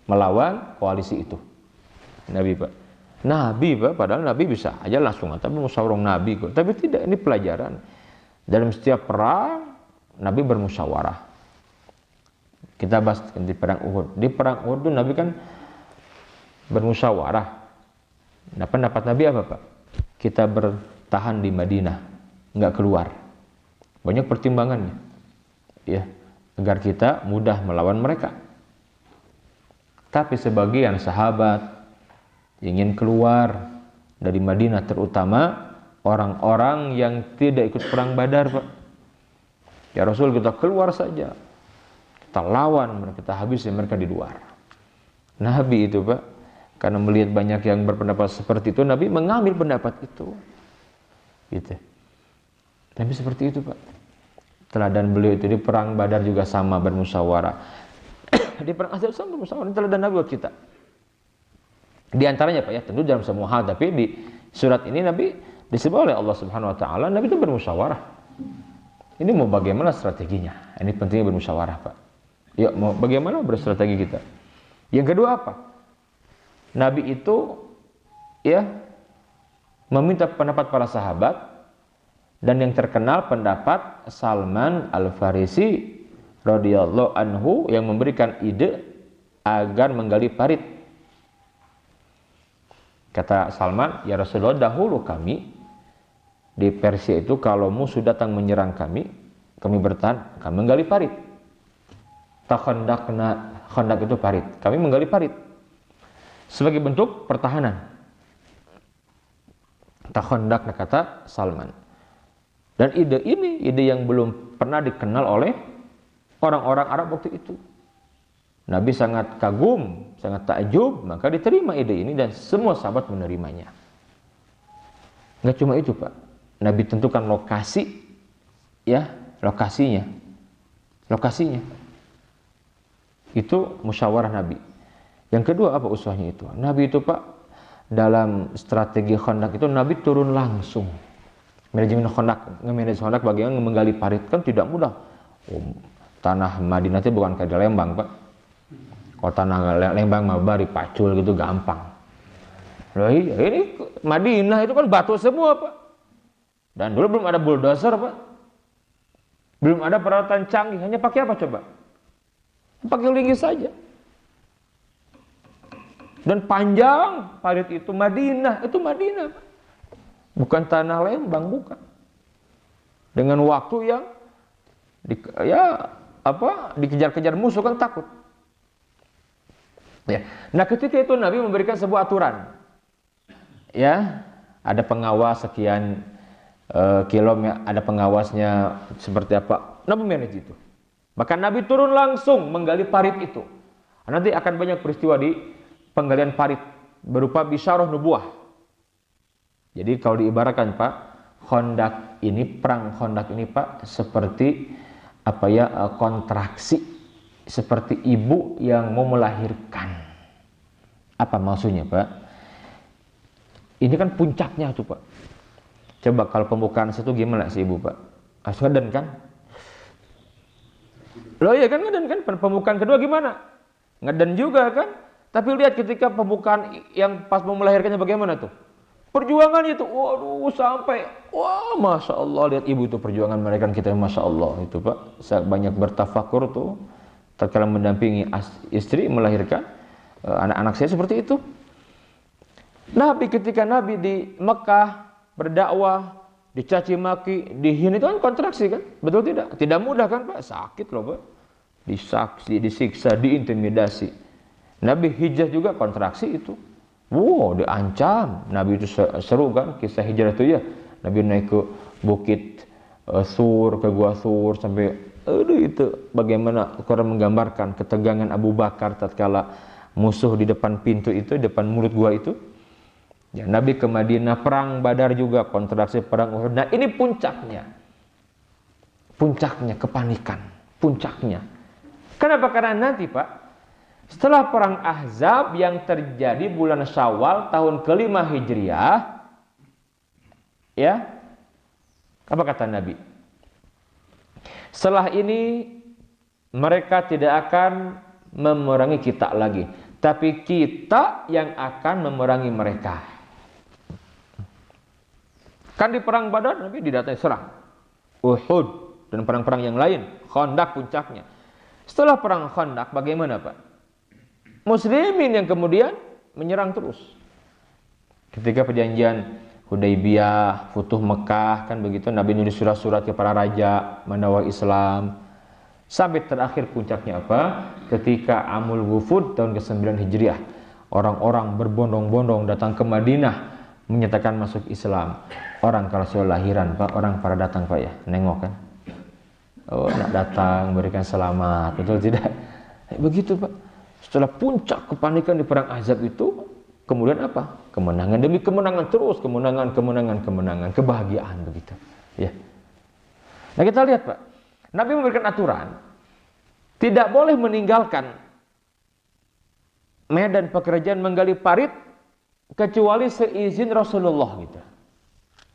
melawan koalisi itu? Nabi, Pak. Nabi, Pak, padahal Nabi bisa aja langsung tapi musyawarah Nabi kok. Tapi tidak, ini pelajaran. Dalam setiap perang Nabi bermusyawarah. Kita bahas di perang Uhud. Di perang Uhud itu Nabi kan bermusyawarah. Nah, pendapat Nabi apa, Pak? Kita bertahan di Madinah, nggak keluar. Banyak pertimbangannya, ya, agar kita mudah melawan mereka. Tapi sebagian sahabat ingin keluar dari Madinah, terutama orang-orang yang tidak ikut perang Badar, Pak. Ya Rasul, kita keluar saja, kita lawan mereka, kita habisi mereka di luar. Nabi itu, Pak, karena melihat banyak yang berpendapat seperti itu, Nabi mengambil pendapat itu, gitu. Nabi seperti itu, Pak. Teladan beliau itu di perang Badar juga sama, bermusyawarah. Di perang Ahzab sama bermusyawarah. Teladan Nabi buat kita. Di antaranya, Pak, ya, tentu dalam semua hal, tapi di surat ini Nabi disebut oleh Allah Subhanahu wa taala, Nabi itu bermusyawarah. Ini mau bagaimana strateginya? Ini pentingnya bermusyawarah, Pak. Ya, mau bagaimana berstrategi kita? Yang kedua apa? Nabi itu, ya, meminta pendapat para sahabat, dan yang terkenal pendapat Salman Al-Farisi radhiyallahu anhu yang memberikan ide agar menggali parit. Kata Salman, ya Rasulullah, dahulu kami di Persia itu kalau musuh datang menyerang kami bertahan, kami menggali parit. Khandak itu parit, kami menggali parit sebagai bentuk pertahanan. Khandak, kata Salman. Dan ide ini, ide yang belum pernah dikenal oleh orang-orang Arab waktu itu. Nabi sangat kagum, sangat takjub, maka diterima ide ini dan semua sahabat menerimanya. Nggak cuma itu, Pak. Nabi tentukan lokasi, ya, lokasinya. Itu musyawarah Nabi. Yang kedua apa uswahnya itu? Nabi itu, Pak, dalam strategi Khandak itu Nabi turun langsung. Manajemen Khandak bagaimana menggali parit kan tidak mudah. Tanah Madinah itu bukan kayak di Lembang, Pak. Kalau tanah Lembang mah bari pacul gitu gampang. Loh, ini Madinah itu kan batu semua, Pak. Dan dulu belum ada bulldozer, Pak. Belum ada peralatan canggih, hanya pakai apa coba? Pakai linggis saja. Dan panjang parit itu Madinah, Pak. Bukan tanah Lembang, bukan. Dengan waktu yang dikejar-kejar musuh kan takut. Ya. Nah, ketika itu Nabi memberikan sebuah aturan. Ya, ada pengawas sekian kilometer, ada pengawasnya seperti apa. Nabi manage itu. Bahkan Nabi turun langsung menggali parit itu. Nanti akan banyak peristiwa di penggalian parit berupa bisyarah nubuah. Jadi kalau diibaratkan, Pak, perang Khandak ini, Pak, seperti kontraksi, seperti ibu yang mau melahirkan. Apa maksudnya, Pak? Ini kan puncaknya tuh, Pak. Coba kalau pembukaan situ gimana sih ibu, Pak? Ngeden kan? Loh iya kan, ngeden kan? Pembukaan kedua gimana? Ngeden juga kan? Tapi lihat ketika pembukaan yang pas mau melahirkannya bagaimana tuh? Perjuangan itu, waduh, sampai, wah, masya Allah, lihat ibu itu perjuangan mereka, kita, masya Allah itu Pak. Saya banyak bertafakur tuh, terkala mendampingi istri melahirkan anak-anak saya seperti itu. Nabi ketika Nabi di Mekah berdakwah, dicaci maki, dihina, itu kan kontraksi kan, betul tidak? Tidak mudah kan Pak, sakit loh Pak, disiksa, diintimidasi. Nabi hijrah juga kontraksi itu. Wow, diancam. Nabi itu seru kan kisah hijrah itu ya. Nabi naik ke bukit Sur, ke gua Sur sampai itu bagaimana Quran menggambarkan ketegangan Abu Bakar tatkala musuh di depan pintu itu, depan mulut gua itu. Ya, Nabi ke Madinah, perang Badar juga, kontraksi perang Uhud. Nah, ini puncaknya. Puncaknya kepanikan, puncaknya. Kenapa? Karena nanti Pak, setelah perang Ahzab yang terjadi bulan Syawal tahun ke-5 Hijriah, ya, apa kata Nabi? Setelah ini mereka tidak akan memerangi kita lagi, tapi kita yang akan memerangi mereka. Kan di perang Badar Nabi didatangi serang, Uhud dan perang-perang yang lain, Khandaq puncaknya. Setelah perang Khandaq bagaimana Pak? Muslimin yang kemudian menyerang terus. Ketika perjanjian Hudaybiyah, Futuh Mekah, kan begitu, Nabi nulis surat-surat ke para raja menawar Islam. Sampai terakhir puncaknya apa? Ketika Amul Wufud tahun ke-9 Hijriah, orang-orang berbondong-bondong datang ke Madinah menyatakan masuk Islam. Orang kalau sudah lahiran Pak, orang pada datang Pak ya, nengok kan. Oh, nak datang berikan selamat, betul tidak? Begitu Pak. Setelah puncak kepanikan di perang Ahzab itu, kemudian apa? Kemenangan demi kemenangan terus, kemenangan, kebahagiaan begitu. Ya. Nah kita lihat Pak, Nabi memberikan aturan, tidak boleh meninggalkan medan pekerjaan menggali parit kecuali seizin Rasulullah gitu.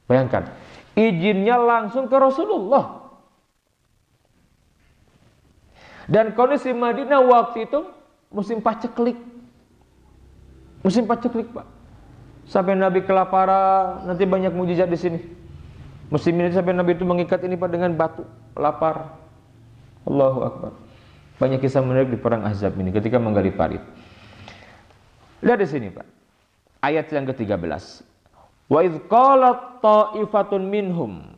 Bayangkan, izinnya langsung ke Rasulullah. Dan kondisi Madinah waktu itu musim paceklik. Musim paceklik Pak. Sampai Nabi kelaparan, nanti banyak mujizat di sini. Musim ini sampai Nabi itu mengikat ini Pak dengan batu, lapar. Allahu Akbar. Banyak kisah menarik di perang Ahzab ini ketika menggali parit. Lihat di sini Pak. Ayat yang ke-13. Wa idz qalat ta'ifatun minhum.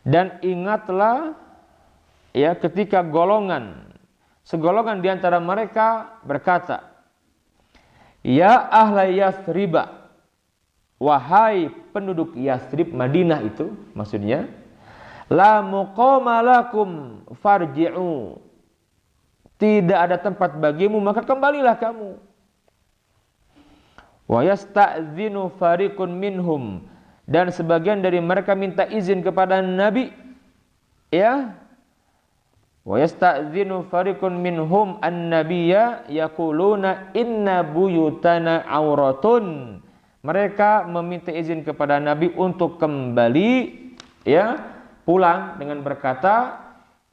Dan ingatlah ya ketika segolongan di antara mereka berkata, ya ahla Yathriba, wahai penduduk Yathrib, Madinah itu maksudnya, la muqama lakum farji'u, tidak ada tempat bagimu maka kembalilah kamu. Wa yasta'zinu fariqun minhum, dan sebagian dari mereka minta izin kepada Nabi, ya. Wa yasta'zinu fariqun minhum an-nabiyya yaquluna inna buyutana auratun. Mereka meminta izin kepada Nabi untuk kembali, ya, pulang dengan berkata,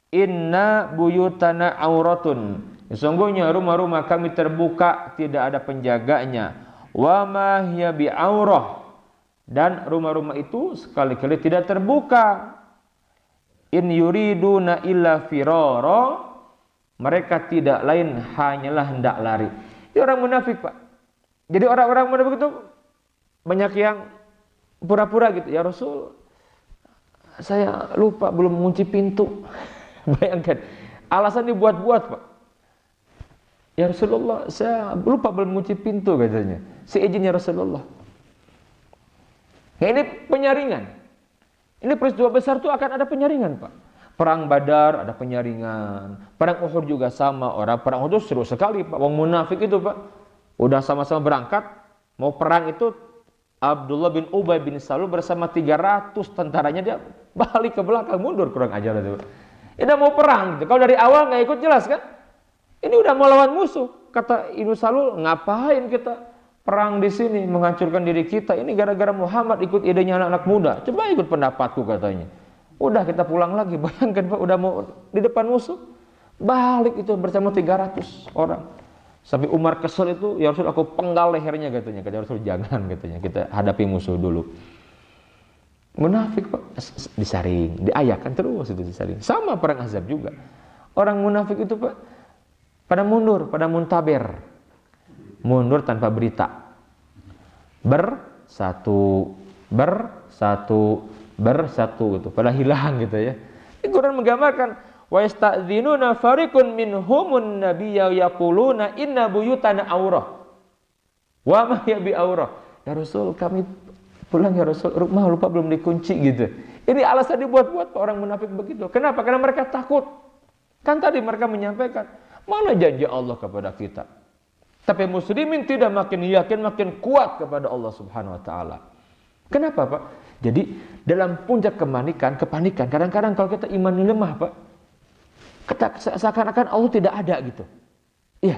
inna buyutana auratun. Sesungguhnya rumah-rumah kami terbuka, tidak ada penjaganya. Wa ma hiya bi'aurah, dan rumah-rumah itu sekali-kali tidak terbuka. In yuriduna illa firara, mereka tidak lain hanyalah hendak lari. Ini orang munafik Pak. Jadi orang-orang munafik itu banyak yang pura-pura gitu. Ya Rasul, saya lupa belum mengunci pintu. Bayangkan, alasan dibuat-buat Pak. Ya Rasulullah, saya lupa belum mengunci pintu katanya. Seizinnya Rasulullah. Nah, ini penyaringan. Ini peristiwa besar itu akan ada penyaringan Pak. Perang Badar ada penyaringan, perang Uhud juga sama. Orang perang Uhud seru sekali Pak. Wong munafik itu Pak, udah sama-sama berangkat mau perang itu, Abdullah bin Ubay bin Salul bersama 300 tentaranya, dia balik ke belakang, mundur, kurang ajar itu. Ini mau perang gitu. Kalau dari awal nggak ikut jelas kan? Ini udah mau lawan musuh. Kata Ibnu Salul, ngapain kita perang di sini, menghancurkan diri kita? Ini gara-gara Muhammad ikut idenya anak-anak muda. Coba ikut pendapatku katanya. Udah kita pulang lagi. Bayangkan Pak, udah mau di depan musuh, balik itu bersama 300 orang. Sampai Umar kesel itu, ya Rasul aku penggal lehernya katanya. Kata Rasul jangan katanya, kita hadapi musuh dulu. Munafik Pak, disaring, diayakan terus itu disaring. Sama perang Ahzab juga. Orang munafik itu Pak, pada mundur, pada muntaber. Mundur tanpa berita. Bersatu gitu. Pada hilang gitu ya. Al-Quran menggambarkan wa yasta'dzinuna fariqun minhumun nabiyya yaquluna inna buyutana aurah wa ma hiya bi aurah. Ya Rasul, kami pulang ya Rasul, rumah lupa belum dikunci gitu. Ini alasan dibuat-buat orang munafik begitu. Kenapa? Karena mereka takut. Kan tadi mereka menyampaikan, mana janji Allah kepada kita. Tapi muslimin tidak makin yakin, makin kuat kepada Allah Subhanahu wa taala. Kenapa, Pak? Jadi dalam puncak kepanikan, kadang-kadang kalau kita imannya lemah, Pak, seakan-akan Allah tidak ada gitu. Iya.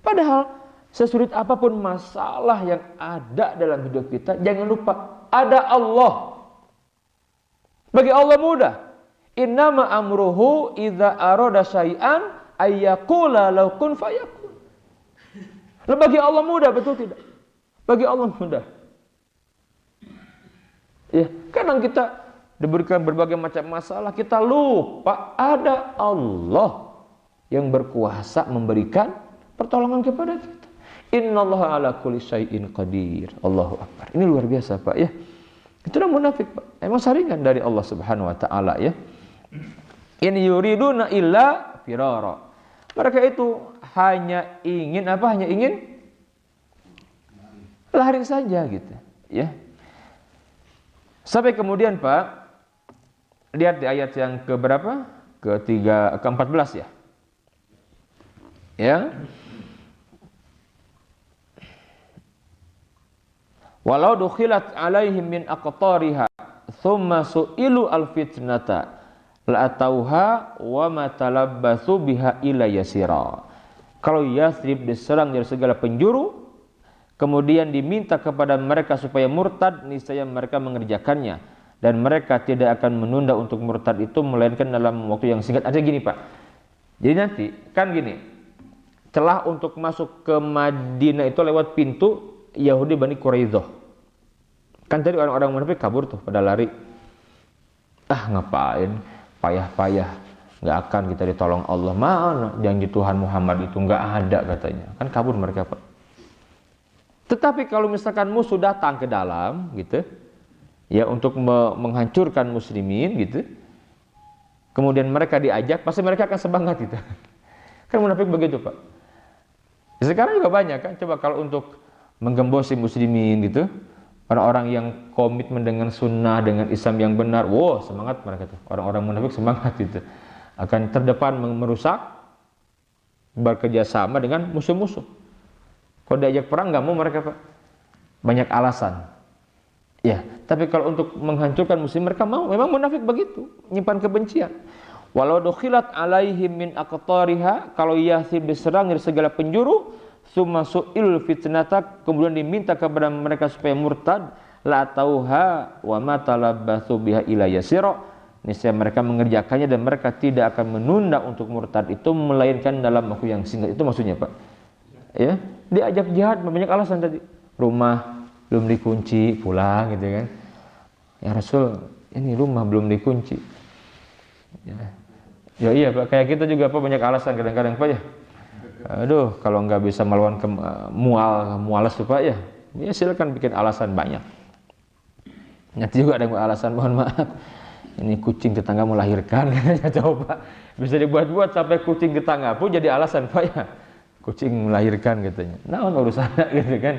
Padahal sesulit apapun masalah yang ada dalam hidup kita, jangan lupa ada Allah. Bagi Allah mudah. Innama amruhu idza arada syai'an ayyaqula law kun fayakun. Bagi Allah mudah, betul tidak? Bagi Allah mudah. Ya, kadang kita diberikan berbagai macam masalah, kita lupa ada Allah yang berkuasa memberikan pertolongan kepada kita. Innallaha ala kulli syai'in qadir. Allahu akbar. Ini luar biasa, Pak ya. Itulah munafik, Pak. Emang saringan dari Allah Subhanahu wa taala ya. In yuriduna illa firara. Mereka itu hanya ingin apa? Hanya ingin lari saja gitu, ya. Sampai kemudian Pak, lihat di ayat yang keberapa? Ke-14 ya. Ya. Walau dukhilat alaihim min aqtariha thumma su'ilu al-fitnata la'atauha wa ma talabbathu biha illa yasira. Kalau Yathrib diserang dari segala penjuru, kemudian diminta kepada mereka supaya murtad, niscaya mereka mengerjakannya, dan mereka tidak akan menunda untuk murtad itu melainkan dalam waktu yang singkat. Ada gini Pak, jadi nanti kan gini, celah untuk masuk ke Madinah itu lewat pintu Yahudi Bani Quraidah. Kan tadi orang-orang munafik kabur tuh pada lari. Ngapain payah-payah, nggak akan kita ditolong Allah. Mana janji Tuhan Muhammad itu nggak ada katanya. Kan kabur mereka Pak. Tetapi kalau misalkan musuh datang ke dalam gitu, ya untuk menghancurkan muslimin gitu, kemudian mereka diajak, pasti mereka akan semangat gitu. Kan munafik begitu Pak. Sekarang juga banyak kan, coba kalau untuk menggembosi muslimin gitu, orang-orang yang komitmen dengan sunnah, dengan Islam yang benar, wow semangat mereka tuh. Orang-orang munafik semangat gitu, akan terdepan merusak, bekerja sama dengan musuh-musuh. Kalau diajak perang nggak mau mereka Pak, banyak alasan. Ya, tapi kalau untuk menghancurkan muslim mereka mau. Memang munafik begitu, nyimpan kebencian. Walau dukhilat alaihim min aqtariha, kalau Yathrib diserang dari segala penjuru, summa su'ilul fitnata, kemudian diminta kepada mereka supaya murtad, la tauha wa ma talabbathu biha ila yasira, niscaya mereka mengerjakannya dan mereka tidak akan menunda untuk murtad itu melainkan dalam waktu yang singkat. Itu maksudnya Pak. Ya, diajak jihad banyak alasan tadi. Rumah belum dikunci, pulang gitu kan. Ya Rasul, ini rumah belum dikunci. Ya iya Pak, kayak kita juga Pak banyak alasan kadang-kadang Pak ya. Aduh, kalau nggak bisa melawan mualas tuh Pak ya. Ya silakan bikin alasan banyak. Nanti juga ada alasan, mohon maaf. Ini kucing tetangga melahirkan katanya, coba. Bisa dibuat-buat sampai kucing tetangga pun jadi alasan Pak ya. Kucing melahirkan katanya. Nah, urusannya gitu kan.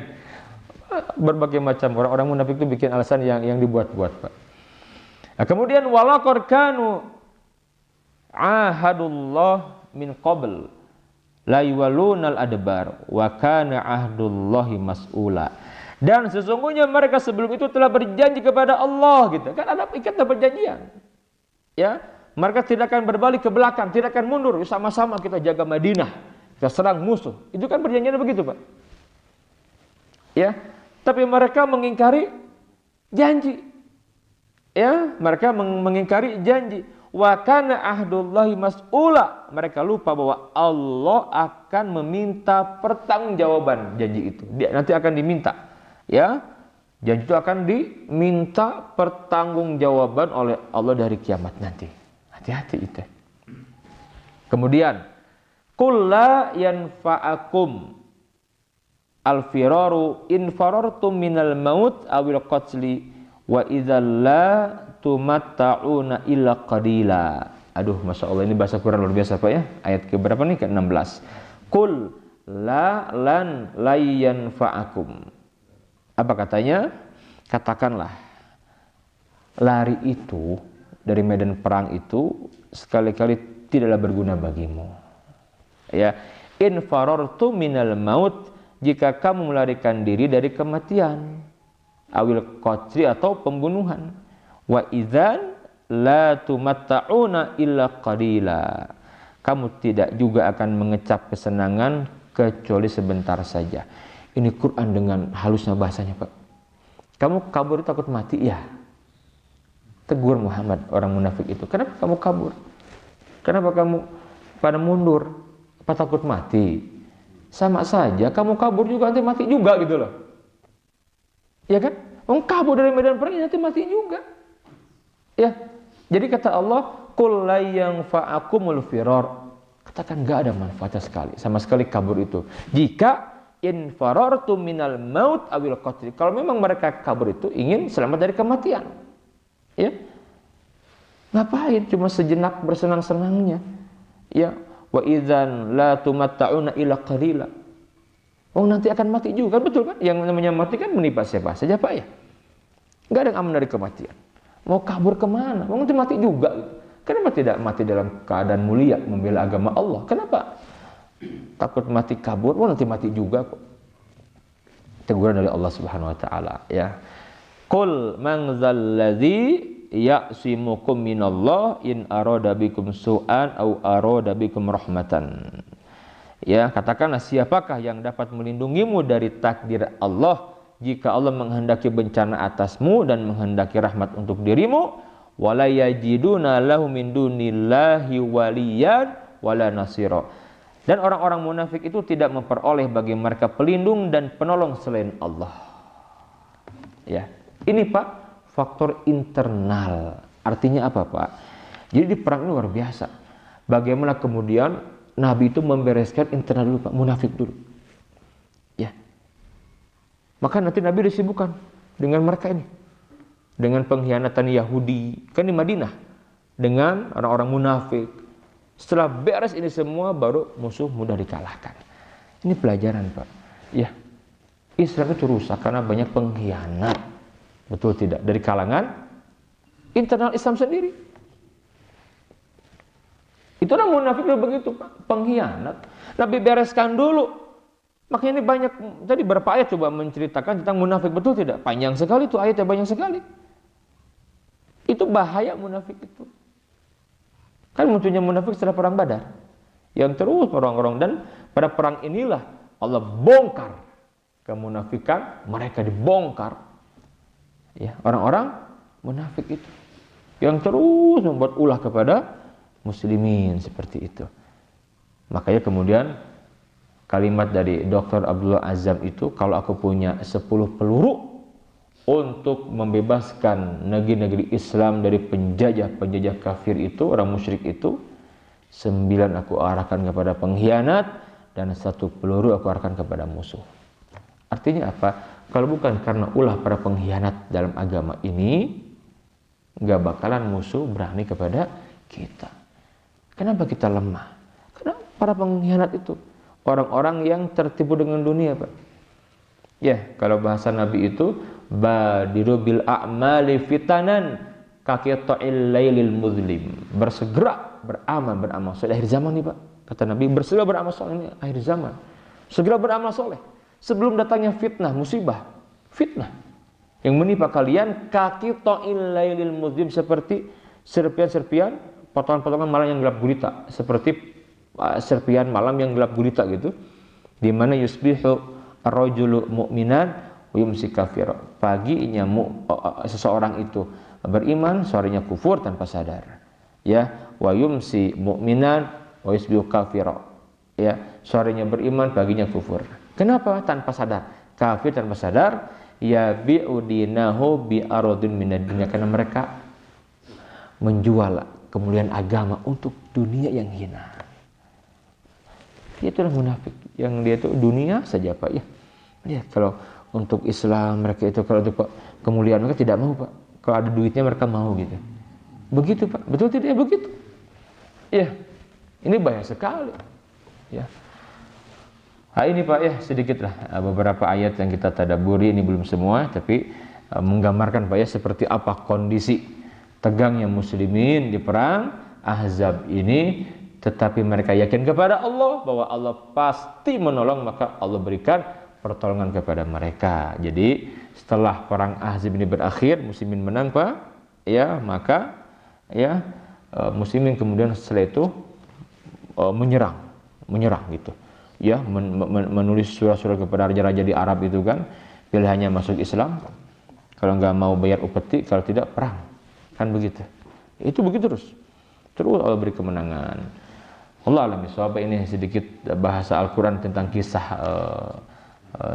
Berbagai macam orang-orang munafik itu bikin alasan yang dibuat-buat, Pak. Nah, kemudian walaqad kanu ahadullah min qabl la yuwallunal adbar wa kana ahdullahi mas'ula. Dan sesungguhnya mereka sebelum itu telah berjanji kepada Allah gitu. Kan ada ikatan perjanjian. Ya, mereka tidak akan berbalik ke belakang, tidak akan mundur, sama-sama kita jaga Madinah. Kita serang musuh. Itu kan perjanjiannya begitu, Pak. Ya, tapi mereka mengingkari janji. Ya, mereka mengingkari janji. Wa kana ahdullahi mas'ula. Mereka lupa bahwa Allah akan meminta pertanggungjawaban janji itu. Dia nanti akan diminta. Ya. Janji itu akan diminta pertanggungjawaban oleh Allah dari kiamat nanti. Hati-hati itu. Kemudian, qul la yanfa'akum al-firaru in farartum minal maut awil qatli wa idzal la tumatta'una illa qalila. Aduh, Masya Allah, ini bahasa Quran luar biasa Pak ya. Ayat ke berapa nih? Ke-16. Qul la yanfa'akum. Apa katanya? Katakanlah, lari itu dari medan perang itu sekali-kali tidaklah berguna bagimu. Ya, in farartum minal maut, jika kamu melarikan diri dari kematian, awil qatli atau pembunuhan, wa idzan la tumatta'una illa qalila, kamu tidak juga akan mengecap kesenangan kecuali sebentar saja. Ini Quran dengan halusnya bahasanya Pak. Kamu kabur takut mati ya? Tegur Muhammad orang munafik itu. Kenapa kamu kabur? Kenapa kamu pada mundur? Apa takut mati? Sama saja, kamu kabur juga nanti mati juga gitu loh. Ya kan? Kabur dari medan perang nanti mati juga. Ya. Jadi kata Allah, qul la yanfa'akumul firar. Katakan enggak ada manfaatnya sama sekali kabur itu. Jika in farartum minal maut awil qatl. Kalau memang mereka kabur itu ingin selamat dari kematian. Ya. Ngapain cuma sejenak bersenang-senangnya? Ya. Wa idzan la tumatta'una illa qalila. Nanti akan mati juga, betul kan? Yang namanya mati kan menimpa siapa saja Pak ya. Enggak ada yang aman dari kematian. Mau kabur kemana? Nanti mati juga. Kenapa tidak mati dalam keadaan mulia membela agama Allah? Kenapa takut mati kabur? Nanti mati juga kok. Teguran dari Allah Subhanahu wa taala ya. Qul man dzalladzi ya'simukum minallah in arada bikum su'an au arada bikum rahmatan. Ya, katakanlah siapakah yang dapat melindungimu dari takdir Allah jika Allah menghendaki bencana atasmu dan menghendaki rahmat untuk dirimu, wala yajiduna lahu min dunillahi waliyan wala nasira. Dan orang-orang munafik itu tidak memperoleh bagi mereka pelindung dan penolong selain Allah. Ya, ini Pak, faktor internal. Artinya apa Pak? Jadi di perang ini luar biasa. Bagaimana kemudian Nabi itu membereskan internal dulu Pak, munafik dulu. Ya. Maka nanti Nabi disibukkan dengan mereka ini. Dengan pengkhianatan Yahudi, kan di Madinah. Dengan orang-orang munafik. Setelah beres ini semua baru musuh mudah dikalahkan. Ini pelajaran Pak. Ya. Israel itu rusak karena banyak pengkhianat. Betul tidak? Dari kalangan internal Islam sendiri. Itu orang munafik begitu Pak. Pengkhianat. Nabi bereskan dulu. Makanya ini banyak. Tadi berapa ayat coba menceritakan tentang munafik. Betul tidak? Panjang sekali itu ayatnya, banyak sekali. Itu bahaya munafik itu. Kan munculnya munafik setelah perang Badar. Yang terus orang-orang. Dan pada perang inilah Allah bongkar kemunafikan. Mereka dibongkar. Ya, orang-orang munafik itu. Yang terus membuat ulah kepada muslimin seperti itu. Makanya kemudian kalimat dari Dr. Abdullah Azzam itu, kalau aku punya 10 peluru untuk membebaskan negeri-negeri Islam dari penjajah kafir itu, orang musyrik itu, 9 aku arahkan kepada pengkhianat dan 1 peluru aku arahkan kepada musuh. Artinya apa? Kalau bukan karena ulah para pengkhianat dalam agama ini, nggak bakalan musuh berani kepada kita. Kenapa kita lemah? Karena para pengkhianat itu orang-orang yang tertipu dengan dunia Pak. Ya, kalau bahasa Nabi itu badiru bil a'mali fitanan kaqita'il lailil muzlim. Bersegera beramal soleh akhir zaman nih Pak. Kata Nabi, bersegera beramal soleh ini akhir zaman. Segera beramal soleh sebelum datangnya fitnah, musibah, fitnah yang menimpa kalian kaqita'il lailil muzlim, seperti serpian-serpian, potongan-potongan malam yang gelap gulita, seperti serpian malam yang gelap gulita gitu, di mana yusbihu ar-rajulu mu'minan wa yumsi kafira. Paginya seseorang itu beriman, sorenya kufur tanpa sadar. Ya, wa yumsi mu'minan wa yusbihu kafira. Ya, sorenya beriman, paginya kufur. Kenapa? Tanpa sadar. Kafir tanpa sadar, ya bi'udinahu bi'aradun minad dunya, karena mereka menjual kemuliaan agama untuk dunia yang hina. Itulah munafik, yang dia itu dunia saja Pak ya. Ya, kalau untuk Islam mereka itu, kalau untuk kemuliaan mereka tidak mau Pak. Kalau ada duitnya mereka mau gitu. Begitu Pak, betul tidak begitu? Ya, ini bahaya sekali. Ya. Nah, ini Pak ya sedikitlah beberapa ayat yang kita tadabburi, ini belum semua, tapi menggambarkan Pak ya seperti apa kondisi tegangnya muslimin di perang Ahzab ini, tetapi mereka yakin kepada Allah bahwa Allah pasti menolong, maka Allah berikan pertolongan kepada mereka. Jadi setelah perang Ahzab ini berakhir, muslimin menang Pak, ya maka ya muslimin kemudian setelah itu menyerang gitu. Ya, menulis surat-surat kepada raja-raja di Arab itu kan, pilihannya masuk Islam, kalau nggak mau bayar upeti, kalau tidak perang, kan begitu. Itu begitu terus Allah beri kemenangan. Allah alami sahabat. Ini sedikit bahasa Al-Quran tentang kisah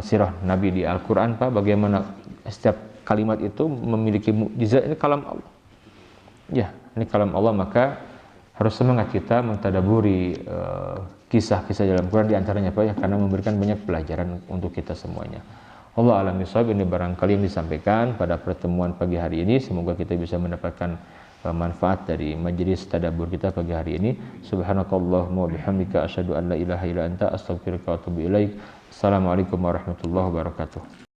sirah Nabi di Al-Quran Pak, bagaimana setiap kalimat itu memiliki mukjizat. Ini kalam Allah. Ya, ini kalam Allah, maka harus semangat kita mentadaburi kisah-kisah dalam Quran, diantaranya Pak ya, karena memberikan banyak pelajaran untuk kita semuanya. Allah alam bisawab. Ini barangkali yang disampaikan pada pertemuan pagi hari ini. Semoga kita bisa mendapatkan manfaat dari majelis tadabbur kita pagi hari ini. Subhanakallahumma wa bihamdika asyhadu an la ilaha illa anta astaghfiruka wa atubu ilaik. Assalamualaikum warahmatullahi wabarakatuh.